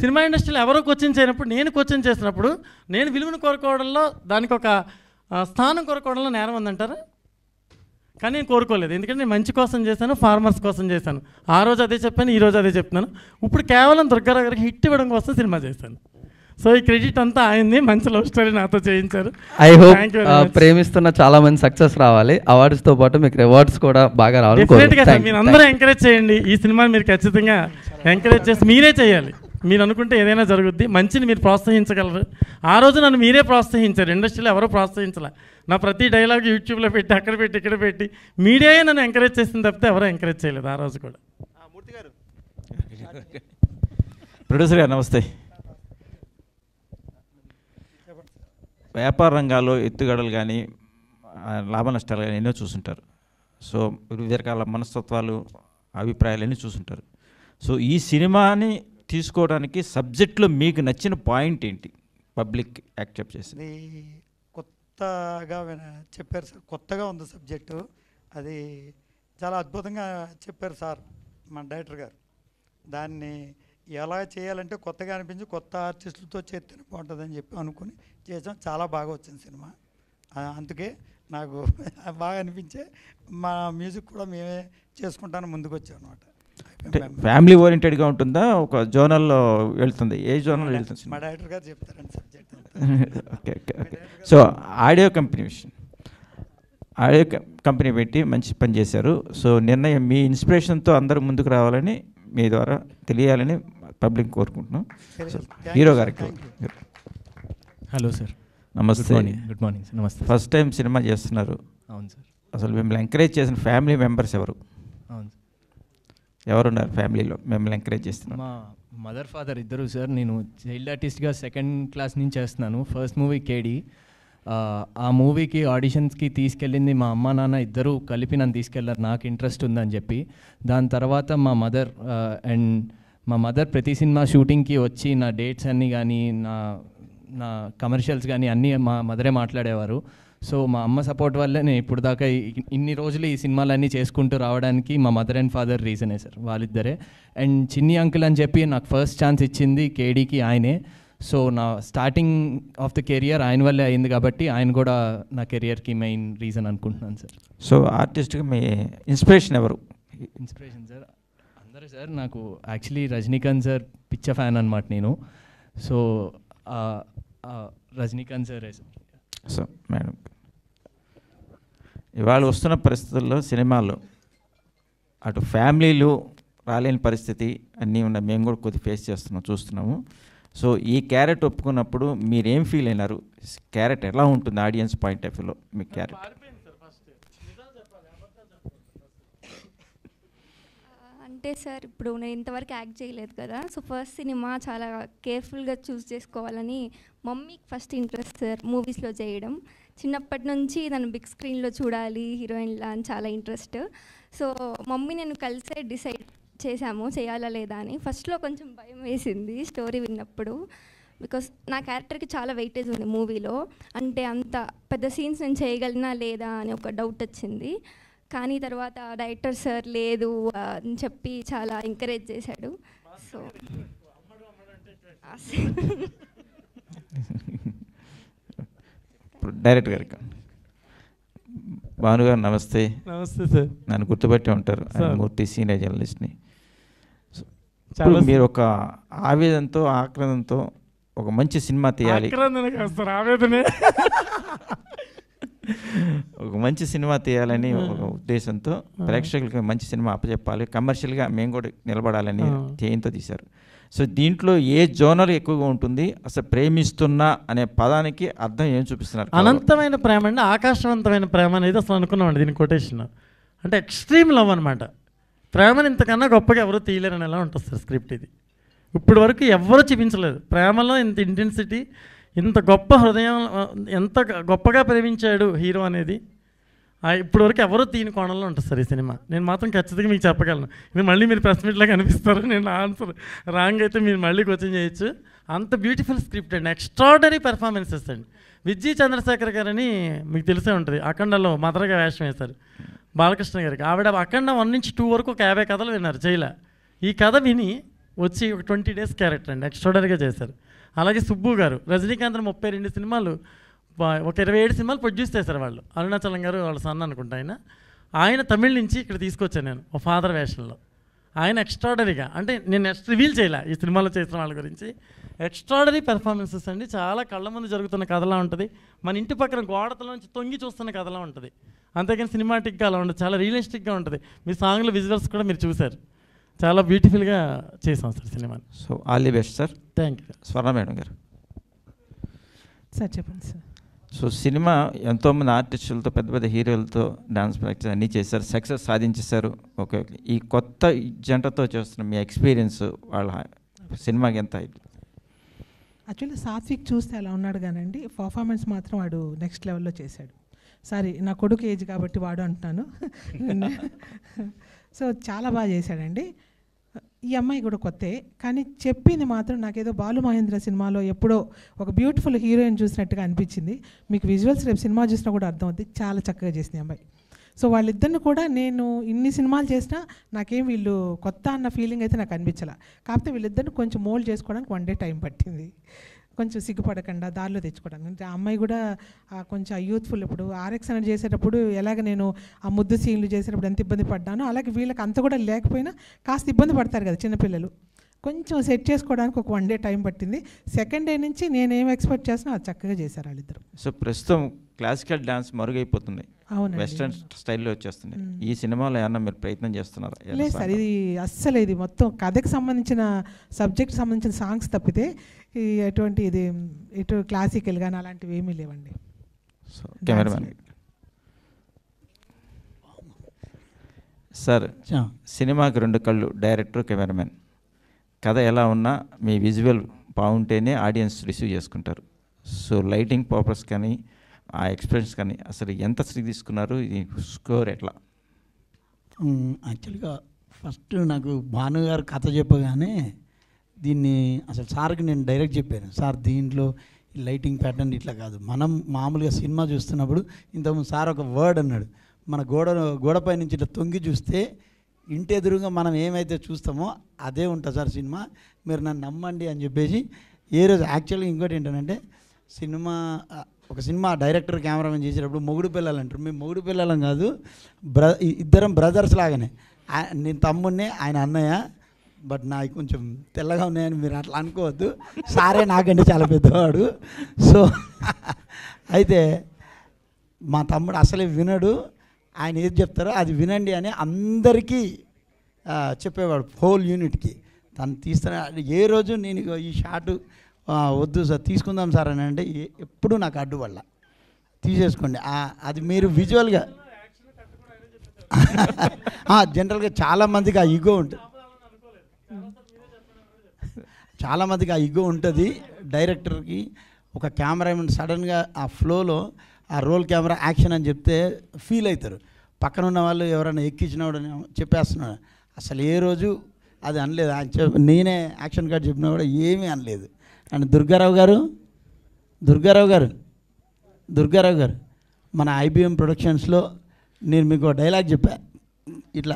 సినిమా ఇండస్ట్రీలో ఎవరో క్వశ్చన్ చేయనప్పుడు నేను క్వశ్చన్ చేసినప్పుడు నేను విలువను కోరుకోవడంలో, దానికి ఒక స్థానం కోరుకోవడంలో నేరం ఉందంటారా? కానీ నేను కోరుకోలేదు, ఎందుకంటే నేను మంచి కోసం చేశాను, ఫార్మర్స్ కోసం చేశాను. ఆ రోజు అదే చెప్పాను, ఈ రోజు అదే చెప్తున్నాను. ఇప్పుడు కేవలం దుర్గారావు గారికి హిట్ ఇవ్వడం కోసం సినిమా చేశాను. సో ఈ క్రెడిట్ అంతా ఆయన్ని, మంచి లవ్ స్టోరీ నాతో చేయించారు. ఐ హోప్ ప్రేమిస్తున్న చాలా మంది సక్సెస్ రావాలి, అవార్డ్స్తో పాటు మీకు రివార్డ్స్ కూడా బాగా రావాలి. మీరు అందరూ ఎంకరేజ్ చేయండి ఈ సినిమాని, మీరు ఖచ్చితంగా ఎంకరేజ్ చేసి మీరే చేయాలి. మీరు అనుకుంటే ఏదైనా జరుగుద్ది. మంచిని మీరు ప్రోత్సహించగలరు. ఆ రోజు నన్ను మీరే ప్రోత్సహించారు, ఇండస్ట్రీలో ఎవరో ప్రోత్సహించాల. నా ప్రతి డైలాగ్ యూట్యూబ్లో పెట్టి, అక్కడ పెట్టి, ఇక్కడ పెట్టి మీడియాయే నన్ను ఎంకరేజ్ చేసింది తప్పితే ఎవరో ఎంకరేజ్ చేయలేదు ఆ రోజు కూడా. ప్రొడ్యూసర్ గారు నమస్తే. వ్యాపార రంగాల్లో ఎత్తుగడలు కానీ లాభ నష్టాలు కానీ ఎన్నో చూసుంటారు. సో వివిధ రకాల మనస్తత్వాలు, అభిప్రాయాలు అన్నీ చూసుంటారు. సో ఈ సినిమాని తీసుకోవడానికి సబ్జెక్ట్లో మీకు నచ్చిన పాయింట్ ఏంటి పబ్లిక్ యాక్సెప్ట్ చేసి? అది కొత్తగా చెప్పారు సార్, కొత్తగా ఉంది సబ్జెక్టు. అది చాలా అద్భుతంగా చెప్పారు సార్ మన డైరెక్టర్ గారు. దాన్ని ఎలా చేయాలంటే కొత్తగా అనిపించి కొత్త ఆర్టిస్టులతో చేస్తేనే బాగుంటుందని చెప్పి అనుకుని చేసాం. చాలా బాగా వచ్చింది సినిమా. అందుకే నాకు బాగా అనిపించే మా మ్యూజిక్ కూడా మేమే చేసుకుంటాను ముందుకు వచ్చాం అనమాట. అంటే ఫ్యామిలీ ఓరియంటెడ్గా ఉంటుందా, ఒక జోనల్లో వెళ్తుంది? ఏ జోనల్ వెళ్తుంది? మా డైరెక్టర్ గారు చెప్తారండి subject. Okay okay okay. So audio company విషయం, ఆడియో కంపెనీ పెట్టి మంచి పని చేశారు. సో నిర్ణయం మీ ఇన్స్పిరేషన్తో అందరూ ముందుకు రావాలని, మీ ద్వారా తెలియాలని పబ్లిక్ కోరుకుంటున్నాం. హీరో గారికి హలో సార్. నమస్తే. Good morning sir. నమస్తే. ఫస్ట్ టైం సినిమా చేస్తున్నారు. అవును సార్. అసలు మిమ్మల్ని ఎంకరేజ్ చేసిన ఫ్యామిలీ మెంబర్స్ ఎవరు? అవును సార్. ఎవరున్నారు ఫ్యామిలీలో మిమ్మల్ని ఎంకరేజ్ చేస్తున్నారు? మా మదర్ ఫాదర్ ఇద్దరు సార్. నేను చైల్డ్ ఆర్టిస్ట్గా 2nd క్లాస్ నుంచి చేస్తున్నాను. ఫస్ట్ మూవీ కేడి. ఆ మూవీకి ఆడిషన్స్కి తీసుకెళ్ళింది మా అమ్మ నాన్న ఇద్దరు కలిపి నన్ను తీసుకెళ్లారు, నాకు ఇంట్రెస్ట్ ఉందని చెప్పి. దాని తర్వాత మా మదర్ ప్రతి సినిమా షూటింగ్కి వచ్చి నా డేట్స్ అన్నీ కానీ నా కమర్షియల్స్ కానీ అన్నీ మా మదరే మాట్లాడేవారు. సో మా అమ్మ సపోర్ట్ వల్లే నేను ఇప్పుడు దాకా ఇన్ని రోజులు ఈ సినిమాలన్నీ చేసుకుంటూ రావడానికి మా మదర్ అండ్ ఫాదర్ రీజనే సార్, వాళ్ళిద్దరే. అండ్ చిన్ని అంకుల్ అని చెప్పి నాకు ఫస్ట్ ఛాన్స్ ఇచ్చింది కేడీకి ఆయనే. సో నా స్టార్టింగ్ ఆఫ్ ద కెరియర్ ఆయన వల్లే అయింది కాబట్టి ఆయన కూడా నా కెరియర్కి మెయిన్ రీజన్ అనుకుంటున్నాను సార్. సో ఆర్టిస్ట్గా మీ ఇన్స్పిరేషన్ ఎవరు? ఇన్స్పిరేషన్ సార్ అందరూ సార్. నాకు యాక్చువల్లీ రజనీకాంత్ సార్ పిచ్చ ఫ్యాన్ అనమాట నేను. సో రజనీకాంత్ సారే సార్. సో మేడం, ఇవాళ వస్తున్న పరిస్థితుల్లో సినిమాల్లో అటు ఫ్యామిలీలు రాలేని పరిస్థితి అన్నీ ఉన్నాయి, మేము కూడా కొద్దిగా ఫేస్ చేస్తున్నాం, చూస్తున్నాము. సో ఈ క్యారెక్టర్ ఒప్పుకున్నప్పుడు మీరేం ఫీల్ అయినారు? క్యారెక్టర్ ఎలా ఉంటుంది ఆడియన్స్ పాయింట్ ఆఫ్ వ్యూలో మీ క్యారెక్టర్? అంటే సార్ ఇప్పుడు నేను ఇంతవరకు యాక్ట్ చేయలేదు కదా, సో ఫస్ట్ సినిమా చాలా కేర్ఫుల్గా చూస్ చేసుకోవాలని మమ్మీకి ఫస్ట్ ఇంట్రెస్ట్ సార్ మూవీస్లో చేయడం. చిన్నప్పటి నుంచి నన్ను బిగ్ స్క్రీన్లో చూడాలి హీరోయిన్లా అని చాలా ఇంట్రెస్ట్. సో మమ్మీ నేను కలిసే డిసైడ్ చేశాము చేయాలా లేదా అని. ఫస్ట్లో కొంచెం భయం వేసింది స్టోరీ విన్నప్పుడు, బికాస్ నా క్యారెక్టర్కి చాలా వెయిటేజ్ ఉంది మూవీలో. అంటే అంత పెద్ద సీన్స్ నేను చేయగలనా లేదా అని ఒక డౌట్ వచ్చింది. కానీ తర్వాత డైరెక్టర్ సార్ లేదు అని చెప్పి చాలా ఎంకరేజ్ చేశాడు. సో డైరెక్టర్ గారికి భాను గారు నమస్తే. నమస్తే సార్. నన్ను గుర్తుపట్టి ఉంటారు, మూర్తి సీనియర్ జర్నలిస్ట్ని. మీరు ఒక ఆవేదనతో ఆక్రందంతో ఒక మంచి సినిమా తీయాలి, ఒక మంచి సినిమా తీయాలని ఒక ఉద్దేశంతో ప్రేక్షకులకి మంచి సినిమా అప్పచెప్పాలి, కమర్షియల్గా మేము కూడా నిలబడాలని ధ్యేయంతో తీశారు. సో దీంట్లో ఏ జోనర్ ఎక్కువగా ఉంటుంది? అసలు ప్రేమిస్తున్నా అనే పదానికి అర్థం ఏం చూపిస్తున్నారు? అనంతమైన ప్రేమ అండి, ఆకాశవంతమైన ప్రేమ అనేది అసలు అనుకున్నామండి దీని కొటేషన్. అంటే ఎక్స్ట్రీమ్ లవ్ అనమాట. ప్రేమను ఇంతకన్నా గొప్పగా ఎవరు తీయలేరని ఎలా ఉంటుంది సార్ స్క్రిప్ట్ ఇది. ఇప్పటి వరకు ఎవరు చూపించలేదు ప్రేమలో ఇంత ఇంటెన్సిటీ, ఇంత గొప్ప హృదయం, ఎంత గొప్పగా ప్రేమించాడు హీరో అనేది ఇప్పటి వరకు ఎవరో తీని కోణంలో ఉంటుంది సార్ ఈ సినిమా. నేను మాత్రం ఖచ్చితంగా మీకు చెప్పగలను. ఇది మళ్ళీ మీరు ప్రెస్ మీట్లో కనిపిస్తారు, నేను ఆన్సర్ రాంగ్ అయితే మీరు మళ్ళీ క్వశ్చన్ చేయొచ్చు. అంత బ్యూటిఫుల్ స్క్రిప్ట్ అండి, ఎక్స్ట్రాడనరీ పెర్ఫార్మెన్సెస్ అండి. విజయ్ చంద్రశేఖర్ గారని మీకు తెలిసే ఉంటుంది, అఖండలో మదర్గా వేషం వేశారు బాలకృష్ణ గారికి. ఆవిడ అఖండ 1 నుంచి 2 వరకు ఒక 50 కథలు విన్నారు జైలా. ఈ కథ విని వచ్చి ఒక 20 డేస్ క్యారెక్టర్ అండి, ఎక్స్ట్రాడనరీగా చేశారు. అలాగే సుబ్బు గారు రజనీకాంత్ 32 సినిమాలు, ఒక 27 సినిమాలు ప్రొడ్యూస్ చేశారు వాళ్ళు. అరుణాచలం గారు వాళ్ళ సన్న అనుకుంటా ఆయన తమిళ నుంచి ఇక్కడ తీసుకొచ్చాను నేను ఒక ఫాదర్ వేషంలో. ఆయన ఎక్స్ట్రాడనరీగా, అంటే నేను నెక్స్ట్ రివీల్ చేయలే ఈ సినిమాలో చేసిన వాళ్ళ గురించి. ఎక్స్ట్రాడనరీ పెర్ఫార్మెన్సెస్ అండి, చాలా కళ్ళ ముందు జరుగుతున్న కథలా ఉంటుంది, మన ఇంటి పక్కన గోడతలోంచి తొంగి చూస్తున్న కథలా ఉంటుంది. అంతేకాని సినిమాటిక్గా అలా ఉండదు, చాలా రియలిస్టిక్గా ఉంటుంది. మీ సాంగ్లో విజువల్స్ కూడా మీరు చూశారు, చాలా బ్యూటిఫుల్గా చేసాం సార్ సినిమాని. So all the best sir. Thank you. Swarna madam గారు సార్ చెప్పండి సార్. సో సినిమా ఎంతోమంది ఆర్టిస్టులతో పెద్ద పెద్ద హీరోలతో డాన్స్ ప్రాక్టీస్ అన్నీ చేశారు, సక్సెస్ సాధించేశారు. ఓకే, ఈ కొత్త జంటతో చేస్తున్న మీ ఎక్స్పీరియన్స్ వాళ్ళ సినిమాకి ఎంత? యాక్చువల్లీ సాత్విక్ చూస్తే అలా ఉన్నాడు కానండి, పర్ఫార్మెన్స్ మాత్రం వాడు నెక్స్ట్ లెవెల్లో చేశాడు. సారీ నా కొడుకు ఏజ్ కాబట్టి వాడు అంటున్నాను. సో చాలా బాగా చేశాడండి. ఈ అమ్మాయి కూడా కొత్తే, కానీ చెప్పింది మాత్రం నాకేదో బాలు మహేంద్ర సినిమాలో ఎప్పుడో ఒక బ్యూటిఫుల్ హీరోయిన్ చూసినట్టుగా అనిపించింది. మీకు విజువల్స్ రేపు సినిమా చూసినా కూడా అర్థమవుతుంది, చాలా చక్కగా చేసింది అమ్మాయి. సో వాళ్ళిద్దరిని కూడా నేను ఇన్ని సినిమాలు చేసినా నాకేం వీళ్ళు కొత్త అన్న ఫీలింగ్ అయితే నాకు అనిపించాల. కాకపోతే వీళ్ళిద్దరిని కొంచెం మోల్డ్ చేసుకోవడానికి 1 డే టైం పట్టింది, కొంచెం సిగ్గుపడకుండా దారిలో తెచ్చుకోవడానికి. అంటే ఆ అమ్మాయి కూడా కొంచెం యూత్ఫుల్. ఇప్పుడు ఆర్ఎక్స్ అనేది చేసేటప్పుడు ఎలాగ నేను ఆ ముద్దు సీన్లు చేసేటప్పుడు ఎంత ఇబ్బంది పడ్డానో, అలాగే వీళ్ళకి అంత కూడా లేకపోయినా కాస్త ఇబ్బంది పడతారు కదా చిన్నపిల్లలు, కొంచెం సెట్ చేసుకోవడానికి ఒక 1 డే టైం పట్టింది. సెకండ్ డే నుంచి నేనేం ఎక్స్పెక్ట్ చేసినా అది చక్కగా చేశారు వాళ్ళిద్దరు. సో ప్రస్తుతం క్లాసికల్ డాన్స్ మరుగైపోతుంది, అవునండి, వెస్ట్రన్ స్టైల్లో వచ్చేస్తుంది. ఈ సినిమాలో ఏమన్నా మీరు ప్రయత్నం చేస్తున్నారా? లేదు సార్, ఇది అస్సలు ఇది మొత్తం కథకు సంబంధించిన సబ్జెక్ట్ సంబంధించిన సాంగ్స్ తప్పితే ఎటువంటి ఇది ఇటు క్లాసికల్ కానీ అలాంటివి ఏమీ లేవండి. సో కెమెరామెన్ సార్, సినిమాకి 2 కళ్ళు, డైరెక్టర్, కెమెరామెన్. కథ ఎలా ఉన్నా మీ విజువల్ బాగుంటేనే ఆడియన్స్ రిసీవ్ చేసుకుంటారు. సో లైటింగ్ పర్పస్ కానీ ఆ ఎక్స్పీరియన్స్ కానీ అసలు ఎంత శ్రీ తీసుకున్నారు? ఈ స్కోర్ ఎట్లా? యాక్చువల్గా ఫస్ట్ నాకు భాను గారు కథ చెప్పగానే దీన్ని అసలు సార్కి నేను డైరెక్ట్ చెప్పాను, సార్ దీంట్లో లైటింగ్ ప్యాటర్న్ ఇట్లా కాదు, మనం మామూలుగా సినిమా చూస్తున్నప్పుడు ఇంతకుముందు సార్ ఒక వర్డ్ అన్నాడు, మన గోడపై నుంచి ఇట్లా తొంగి చూస్తే ఇంటి ఎదురుగా మనం ఏమైతే చూస్తామో అదే ఉంటుంది సార్ సినిమా, మీరు నన్ను నమ్మండి అని చెప్పేసి. ఏ రోజు యాక్చువల్గా ఇంకోటి ఏంటంటే ఒక సినిమా డైరెక్టర్ కెమెరామెన్ చేసేటప్పుడు మొగుడు పిల్లలు అంటారు, మేము మొగుడు పిల్లలం కాదు, ఇద్దరం బ్రదర్స్ లాగానే. నేను తమ్ముడిని, ఆయన అన్నయ్య, బట్ నాకు కొంచెం తెల్లగా ఉన్నాయని మీరు అట్లా అనుకోవద్దు, సారే నాకంటే చాలా పెద్దవాడు. సో అయితే మా తమ్ముడు అసలే వినడు, ఆయన ఏది చెప్తారో అది వినండి అని అందరికీ చెప్పేవాడు, హోల్ యూనిట్కి. తను తీస్తాను ఏ రోజు నేను ఈ షాటు వద్దు సార్ తీసుకుందాం సార్ అని అంటే ఎప్పుడు నాకు అడ్డు వల్ల తీసేసుకోండి, అది మీరు విజువల్గా జనరల్గా చాలామందికి ఆ ఈగో ఉంటుంది, చాలామందికి ఆ ఈగో ఉంటుంది డైరెక్టర్కి. ఒక కెమెరామెన్ సడన్గా ఆ ఫ్లోలో ఆ రోల్ కెమెరా యాక్షన్ అని చెప్తే ఫీల్ అవుతారు, పక్కన ఉన్న వాళ్ళు ఎవరైనా ఎక్కించినవాడు చెప్పేస్తున్నాడు. అసలు ఏ రోజు అది అనలేదు, ఆయన నేనే యాక్షన్ కార్డ్ చెప్పినా కూడా ఏమీ అనలేదు. అండ్ దుర్గారావు గారు మన IBM ప్రొడక్షన్స్లో నేను మీకు డైలాగ్ చెప్పా, ఇట్లా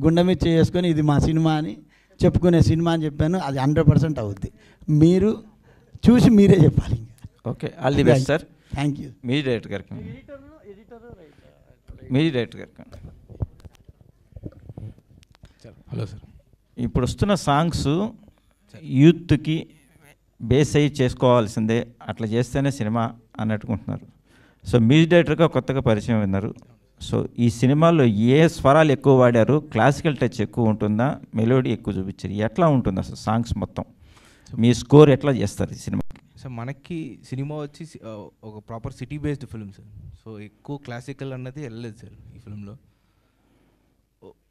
గుండె మీద చేసుకొని ఇది మా సినిమా అని చెప్పుకునే సినిమా అని చెప్పాను, అది 100% అవుద్ది. మీరు చూసి మీరే చెప్పాలి. Okay, all the best sir. Thank you. Me director గారికి హలో సార్. ఇప్పుడు వస్తున్న సాంగ్స్ యూత్కి బేస్ అయ్యి చేసుకోవాల్సిందే, అట్లా చేస్తేనే సినిమా అన్నట్టుకుంటున్నారు. సో మ్యూజిక్ డైరెక్టర్గా కొత్తగా పరిచయం విన్నారు. సో ఈ సినిమాలో ఏ స్వరాలు ఎక్కువ వాడారు? క్లాసికల్ టచ్ ఎక్కువ ఉంటుందా, మెలోడీ ఎక్కువ చూపించారు? ఎట్లా ఉంటుంది అసలు సాంగ్స్ మొత్తం? మీ స్కోర్ ఎట్లా చేస్తారు ఈ సినిమా? సో మనకి సినిమా వచ్చి ఒక proper city based film sir. So ఎక్కువ క్లాసికల్ అన్నది వెళ్ళలేదు సార్ ఈ ఫిల్మ్లో.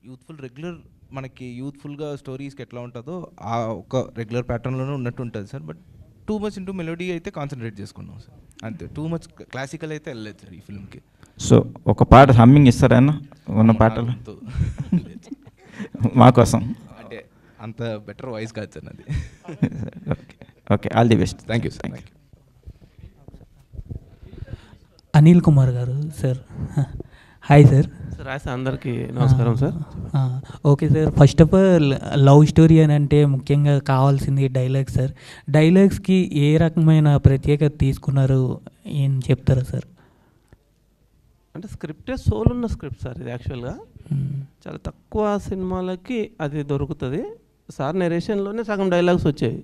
యూత్ఫుల్ రెగ్యులర్ మనకి యూత్ఫుల్గా స్టోరీస్కి ఎట్లా ఉంటుందో ఆ ఒక రెగ్యులర్ ప్యాటర్న్లోనే ఉన్నట్టు ఉంటుంది sir. But too much into melody అయితే కాన్సన్ట్రేట్ చేసుకున్నాం సార్, అంతే. టూ మచ్ క్లాసికల్ అయితే వెళ్ళలేదు సార్ ఈ ఫిల్మ్కి. సో ఒక పాట హమ్మింగ్ ఇస్తారా ఉన్న పాటలు మా కోసం? అంటే అంత బెటర్ వాయిస్ కాదు సార్ అది. Okay, all the best. Thank you sir. Thank you. Anil Kumar గారు సార్. Hi sir. సార్ అందరికీ నమస్కారం sir. Okay sir, first of all love story అని అంటే ముఖ్యంగా కావాల్సింది డైలాగ్ సార్. డైలాగ్స్కి ఏ రకమైన ప్రత్యేకత తీసుకున్నారు ఏం చెప్తారా సార్? అంటే స్క్రిప్టే సోల్ ఉన్న స్క్రిప్ట్ సార్ ఇది. యాక్చువల్గా చాలా తక్కువ సినిమాలకి అది దొరుకుతుంది. సార్ నెరేషన్లోనే సగం డైలాగ్స్ వచ్చాయి.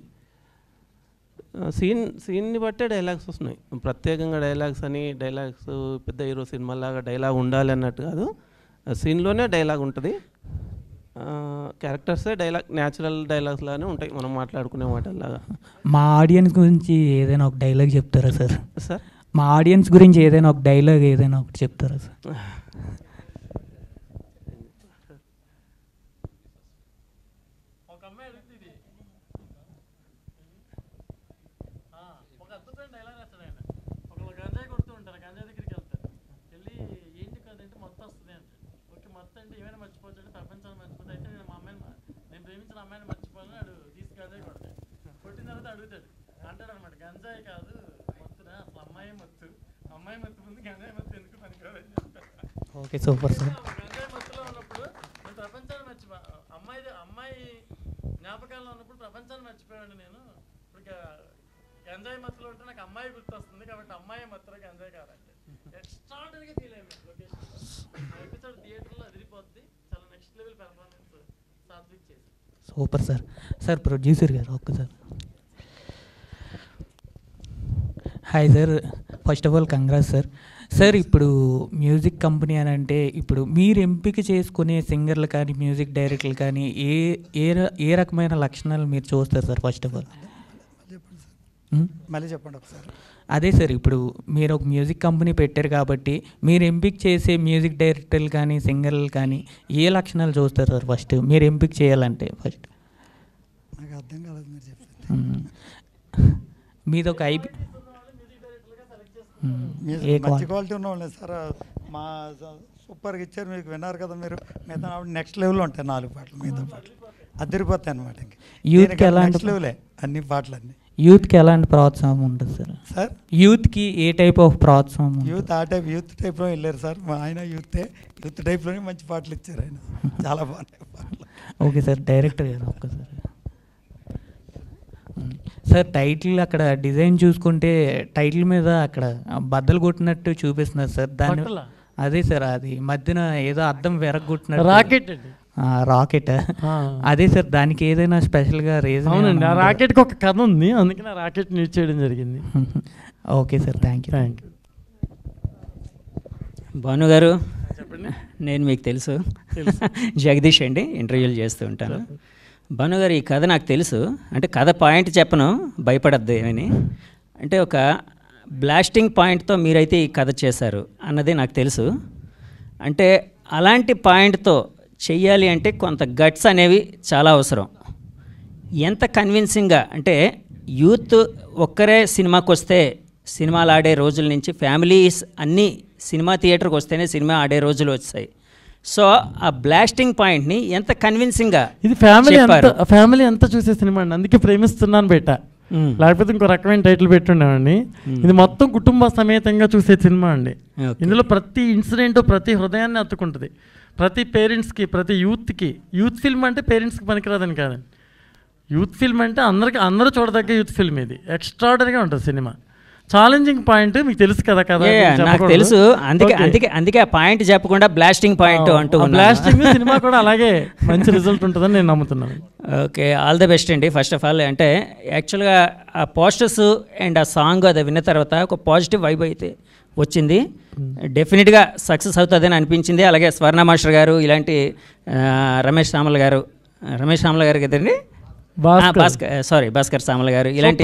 సీన్ని బట్టే డైలాగ్స్ వస్తున్నాయి. ప్రత్యేకంగా డైలాగ్స్ అని డైలాగ్స్ పెద్ద హీరో సినిమాలాగా డైలాగ్ ఉండాలి అన్నట్టు కాదు, సీన్లోనే డైలాగ్ ఉంటుంది. క్యారెక్టర్సే డైలాగ్, న్యాచురల్ డైలాగ్స్ లాగానే ఉంటాయి మనం మాట్లాడుకునే మాటల్లాగా. మా ఆడియన్స్ గురించి ఏదైనా ఒక డైలాగ్ చెప్తారా సార్? సార్ మా ఆడియన్స్ గురించి ఏదైనా ఒక డైలాగ్ ఏదైనా ఒకటి చెప్తారా సార్? నేను ప్రేమించిన అమ్మాయిని మర్చిపోవాలని వాడు తీసి గంజాయి కొడతాడు. కొట్టిన తర్వాత అడుగుతాడు, అంటాడు అనమాట, గంజాయి కాదు మత్తురా, అసలు అమ్మాయి మత్తు, అమ్మాయి మత్తు ముందు గంజాయి మత్తు ఎందుకు పనికిరాదని చెప్తాడు. Okay, super sir. గంజాయి మత్తులో ఉన్నప్పుడు నేను ప్రపంచాన్ని అమ్మాయి జ్ఞాపకాల్లో ఉన్నప్పుడు ప్రపంచాన్ని మర్చిపోయాడు నేను. ఇప్పుడు గంజాయి మత్తులో ఉంటే నాకు అమ్మాయి గుర్తొస్తుంది, కాబట్టి అమ్మాయి మత్తులో గంజాయి కాదంటే ఎక్స్ట్రాడనరీగా ఫీల్ అయ్యాను లొకేషన్. ఆ ఎపిసోడ్ థియేటర్లో అదిరిపోద్ది, చాలా నెక్స్ట్ లెవెల్ పెర్ఫార్మెన్స్ సాత్విక్ చేసి. Super sir. సార్ ప్రొడ్యూసర్ గారు ఒక్కసారి. Hi sir, first of all congrats sir. Sir ఇప్పుడు మ్యూజిక్ కంపెనీ అని అంటే ఇప్పుడు మీరు ఎంపిక చేసుకునే సింగర్లు కానీ మ్యూజిక్ డైరెక్టర్లు కానీ ఏ రకమైన లక్షణాలు మీరు చూస్తారు సార్ ఫస్ట్ ఆఫ్ ఆల్? మళ్ళీ చెప్పండి ఒకసారి. అదే సార్, ఇప్పుడు మీరు ఒక మ్యూజిక్ కంపెనీ పెట్టారు కాబట్టి మీరు ఎంపిక చేసే మ్యూజిక్ డైరెక్టర్లు కానీ సింగర్లు కానీ ఏ లక్షణాలు చూస్తారు సార్ ఫస్ట్ మీరు ఎంపిక చేయాలంటే? ఫస్ట్ నాకు అర్థం కాలేదు మీరు చెప్పండి. మీది ఒక మంచి క్వాలిటీ ఉన్న వాళ్ళే సార్. మా సూపర్గా ఇచ్చారు, మీకు విన్నారు కదా మీరు. మిగతా నెక్స్ట్ లెవెల్లో ఉంటాయి 4 పాటలు, మిగతా పాటలు అదిరిపోతాయి అనమాట. యూత్కి ఎలాంటి నెక్స్ట్ లెవెలే అన్ని పాటలు అన్నీ. యూత్కి ఎలాంటి ప్రోత్సాహం ఉంటుంది సార్? సార్ యూత్కి ఏ టైప్ ఆఫ్ ప్రోత్సాహం? యూత్ టైప్లో వెళ్ళారు సార్. మా ఆయన యూత్ టైప్లోనే మంచి పాటలు ఇచ్చారు ఆయన, చాలా బాగున్నాయి పాటలు. ఓకే సార్, డైరెక్టర్ గారు ఒక్కసారి. సార్ టైటిల్ అక్కడ డిజైన్ చూసుకుంటే టైటిల్ మీద అక్కడ బద్దలు కొట్టినట్టు చూపిస్తున్నారు సార్. దాన్ని అదే సార్, అది మధ్యన ఏదో అర్థం వెరగొట్టినట్టు. రాకెట్ అండి. రాకెట్. అదే సార్, దానికి ఏదైనా స్పెషల్గా రీజన్? అవునండి, ఆ రాకెట్కి ఒక కథ ఉంది, అందుకని ఆ రాకెట్ని యూజ్ చేయడం జరిగింది. Okay sir, thank you. Bhanu గారు, నేను మీకు తెలుసు, జగదీష్ అండి, ఇంటర్వ్యూలు చేస్తూ ఉంటాను. భాను గారు, ఈ కథ నాకు తెలుసు. అంటే కథ పాయింట్ చెప్పను, భయపడద్దు ఏమని. అంటే ఒక బ్లాస్టింగ్ పాయింట్తో మీరైతే ఈ కథ చేశారు అన్నది నాకు తెలుసు. అంటే అలాంటి పాయింట్తో చెయ్యాలి అంటే కొంత గట్స్ అనేవి చాలా అవసరం. ఎంత కన్విన్సింగ్గా అంటే యూత్ ఒక్కరే సినిమాకి వస్తే సినిమాలు ఆడే రోజుల నుంచి ఫ్యామిలీస్ అన్నీ సినిమా థియేటర్కి వస్తేనే సినిమా ఆడే రోజులు వచ్చాయి. సో ఆ బ్లాస్టింగ్ పాయింట్ని ఎంత కన్విన్సింగ్గా ఇది ఫ్యామిలీ అంతా చూసే సినిమా అండి, అందుకే ప్రేమిస్తున్నాను బెట్ట. లేకపోతే ఇంకో రకమైన టైటిల్ పెట్టుండేవండి. ఇది మొత్తం కుటుంబ సమేతంగా చూసే సినిమా అండి. ఇందులో ప్రతి ఇన్సిడెంట్ ప్రతి హృదయాన్ని అత్తుకుంటుంది. ప్రతి పేరెంట్స్కి, ప్రతి యూత్కి. యూత్ ఫిల్మ్ అంటే పేరెంట్స్కి పనికిరాదని కాదండి, యూత్ ఫిల్మ్ అంటే అందరూ చూడదగ్గ యూత్ ఫిల్మ్. ఇది ఎక్స్ట్రాడనరీగా ఉంటుంది సినిమా. ఛాలెంజింగ్ పాయింట్ మీకు తెలుసు కదా. నాకు తెలుసు, అందుకే ఆ పాయింట్ చెప్పకుండా బ్లాస్టింగ్ పాయింట్ అంటూ బ్లాస్టింగ్ సినిమా కూడా అలాగే మంచి రిజల్ట్ ఉంటుందని నేను నమ్ముతున్నాను. ఓకే, ఆల్ ద బెస్ట్ అండి. ఫస్ట్ ఆఫ్ ఆల్ అంటే యాక్చువల్గా ఆ పోస్టర్స్ అండ్ ఆ సాంగ్ అది విన్న తర్వాత ఒక పాజిటివ్ వైబ్ అయితే వచ్చింది. డెఫినెట్గా సక్సెస్ అవుతుందని అనిపించింది. అలాగే స్వర్ణ మాస్టర్ గారు, ఇలాంటి రమేష్ సామల్ గారు కదండి, భాస్కర్ సామల్ గారు, ఇలాంటి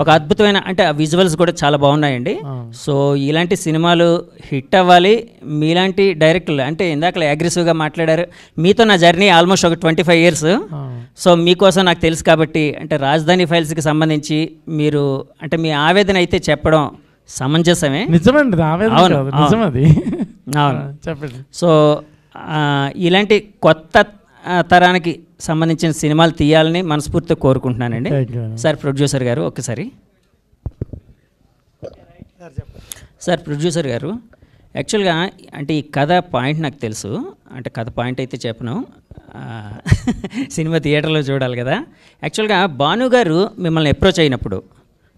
ఒక అద్భుతమైన అంటే ఆ విజువల్స్ కూడా చాలా బాగున్నాయండి. సో ఇలాంటి సినిమాలు హిట్ అవ్వాలి. మీలాంటి డైరెక్టర్లు అంటే ఇందాక అగ్రెసివ్గా మాట్లాడారు, మీతో నా జర్నీ ఆల్మోస్ట్ ఒక 25 years. సో మీకోసం నాకు తెలుసు కాబట్టి అంటే రాజధాని ఫైల్స్కి సంబంధించి మీరు అంటే మీ ఆవేదన అయితే చెప్పడం సమంజసమే. నిజమండి, అవును. చెప్పండి. సో ఇలాంటి కొత్త తరానికి సంబంధించిన సినిమాలు తీయాలని మనస్ఫూర్తిగా కోరుకుంటున్నానండి. సార్ ప్రొడ్యూసర్ గారు ఒక్కసారి. సార్ ప్రొడ్యూసర్ గారు, యాక్చువల్గా అంటే ఈ కథ పాయింట్ నాకు తెలుసు. అంటే కథ పాయింట్ అయితే చెప్పను, సినిమా థియేటర్లో చూడాలి కదా. యాక్చువల్గా భాను గారు మిమ్మల్ని అప్రోచ్ అయినప్పుడు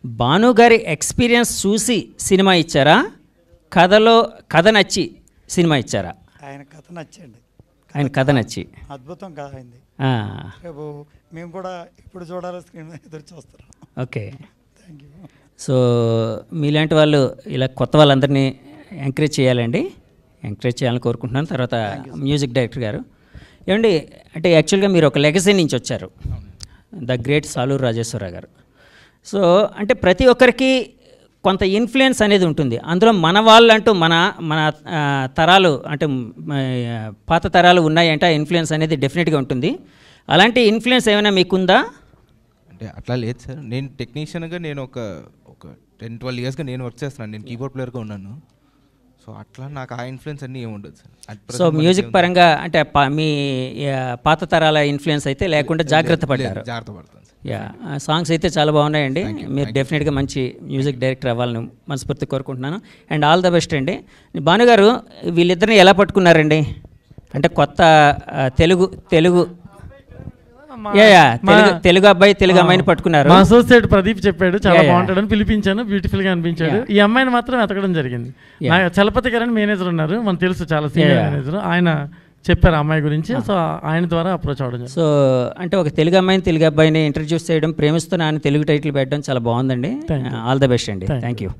భాను గారి ఎక్స్పీరియన్స్ చూసి సినిమా ఇచ్చారా, కథ నచ్చి సినిమా ఇచ్చారా? ఆయన కథ నచ్చండి, ఆయన కథ నచ్చి అద్భుతం కథ అయింది. రేపు మేము కూడా ఇప్పుడు చూడాలి, స్క్రీన్ మీద ఎదురు చూస్తున్నాం. ఓకే, సో మీలాంటి వాళ్ళు ఇలా కొత్త వాళ్ళందరినీ ఎంకరేజ్ చేయాలండి, ఎంకరేజ్ చేయాలని కోరుకుంటున్నాను. తర్వాత మ్యూజిక్ డైరెక్టర్ గారు ఏమండి, అంటే యాక్చువల్గా మీరు ఒక లెగసీ నుంచి వచ్చారు, ద గ్రేట్ సాలూరు రాజేశ్వరరావు గారు. సో అంటే ప్రతి ఒక్కరికి కొంత ఇన్ఫ్లుయెన్స్ అనేది ఉంటుంది. అందులో మన వాళ్ళంటూ మన తరాలు అంటే పాత తరాలు ఉన్నాయంటే ఆ ఇన్ఫ్లుయెన్స్ అనేది డెఫినెట్గా ఉంటుంది. అలాంటి ఇన్ఫ్లుయెన్స్ ఏమైనా మీకుందా? అంటే అట్లా లేదు సార్. నేను టెక్నీషియన్గా నేను ఒక 10-12 yearsగా నేను వర్క్ చేస్తున్నాను. నేను కీబోర్డ్ ప్లేయర్గా ఉన్నాను. సో అట్లా నాకు ఆ ఇన్ఫ్లుయెన్స్ అన్నీ ఏమి ఉండదు సార్. సో మ్యూజిక్ పరంగా అంటే మీ పాత తరాల ఇన్ఫ్లుయెన్స్ అయితే లేకుండా జాగ్రత్త పడ్డారు. జాగ్రత్త పడతాను. యా, సాంగ్స్ అయితే చాలా బాగున్నాయండి. మీరు డెఫినెట్గా మంచి మ్యూజిక్ డైరెక్టర్ అవ్వాలని మనస్ఫూర్తి కోరుకుంటున్నాను. అండ్ ఆల్ ద బెస్ట్ అండి. భానుగారు వీళ్ళిద్దరిని ఎలా పట్టుకున్నారండి? అంటే కొత్త తెలుగు తెలుగు అబ్బాయి తెలుగు అమ్మాయిని పట్టుకున్నారు. మా అసోసియేట్ ప్రదీప్ చెప్పాడు చాలా బాగుంటాడని, పిలిపించాను, బ్యూటిఫుల్గా అనిపించాడు. ఈ అమ్మాయిని మాత్రం ఎతకడం జరిగింది. చలపతి గారు అని మేనేజర్ ఉన్నారు, మనకు తెలుసు, చాలా సీనియర్ మేనేజర్. ఆయన చెప్పారు అమ్మాయి గురించి, సో ఆయన ద్వారా అప్రోచ్ అవ్వడం. సో అంటే ఒక తెలుగు అమ్మాయిని తెలుగు అబ్బాయిని ఇంట్రడ్యూస్ చేయడం, ప్రేమిస్తున్నా అని తెలుగు టైటిల్ పెట్టడం చాలా బాగుందండి. ఆల్ ద బెస్ట్ అండి. Thank you.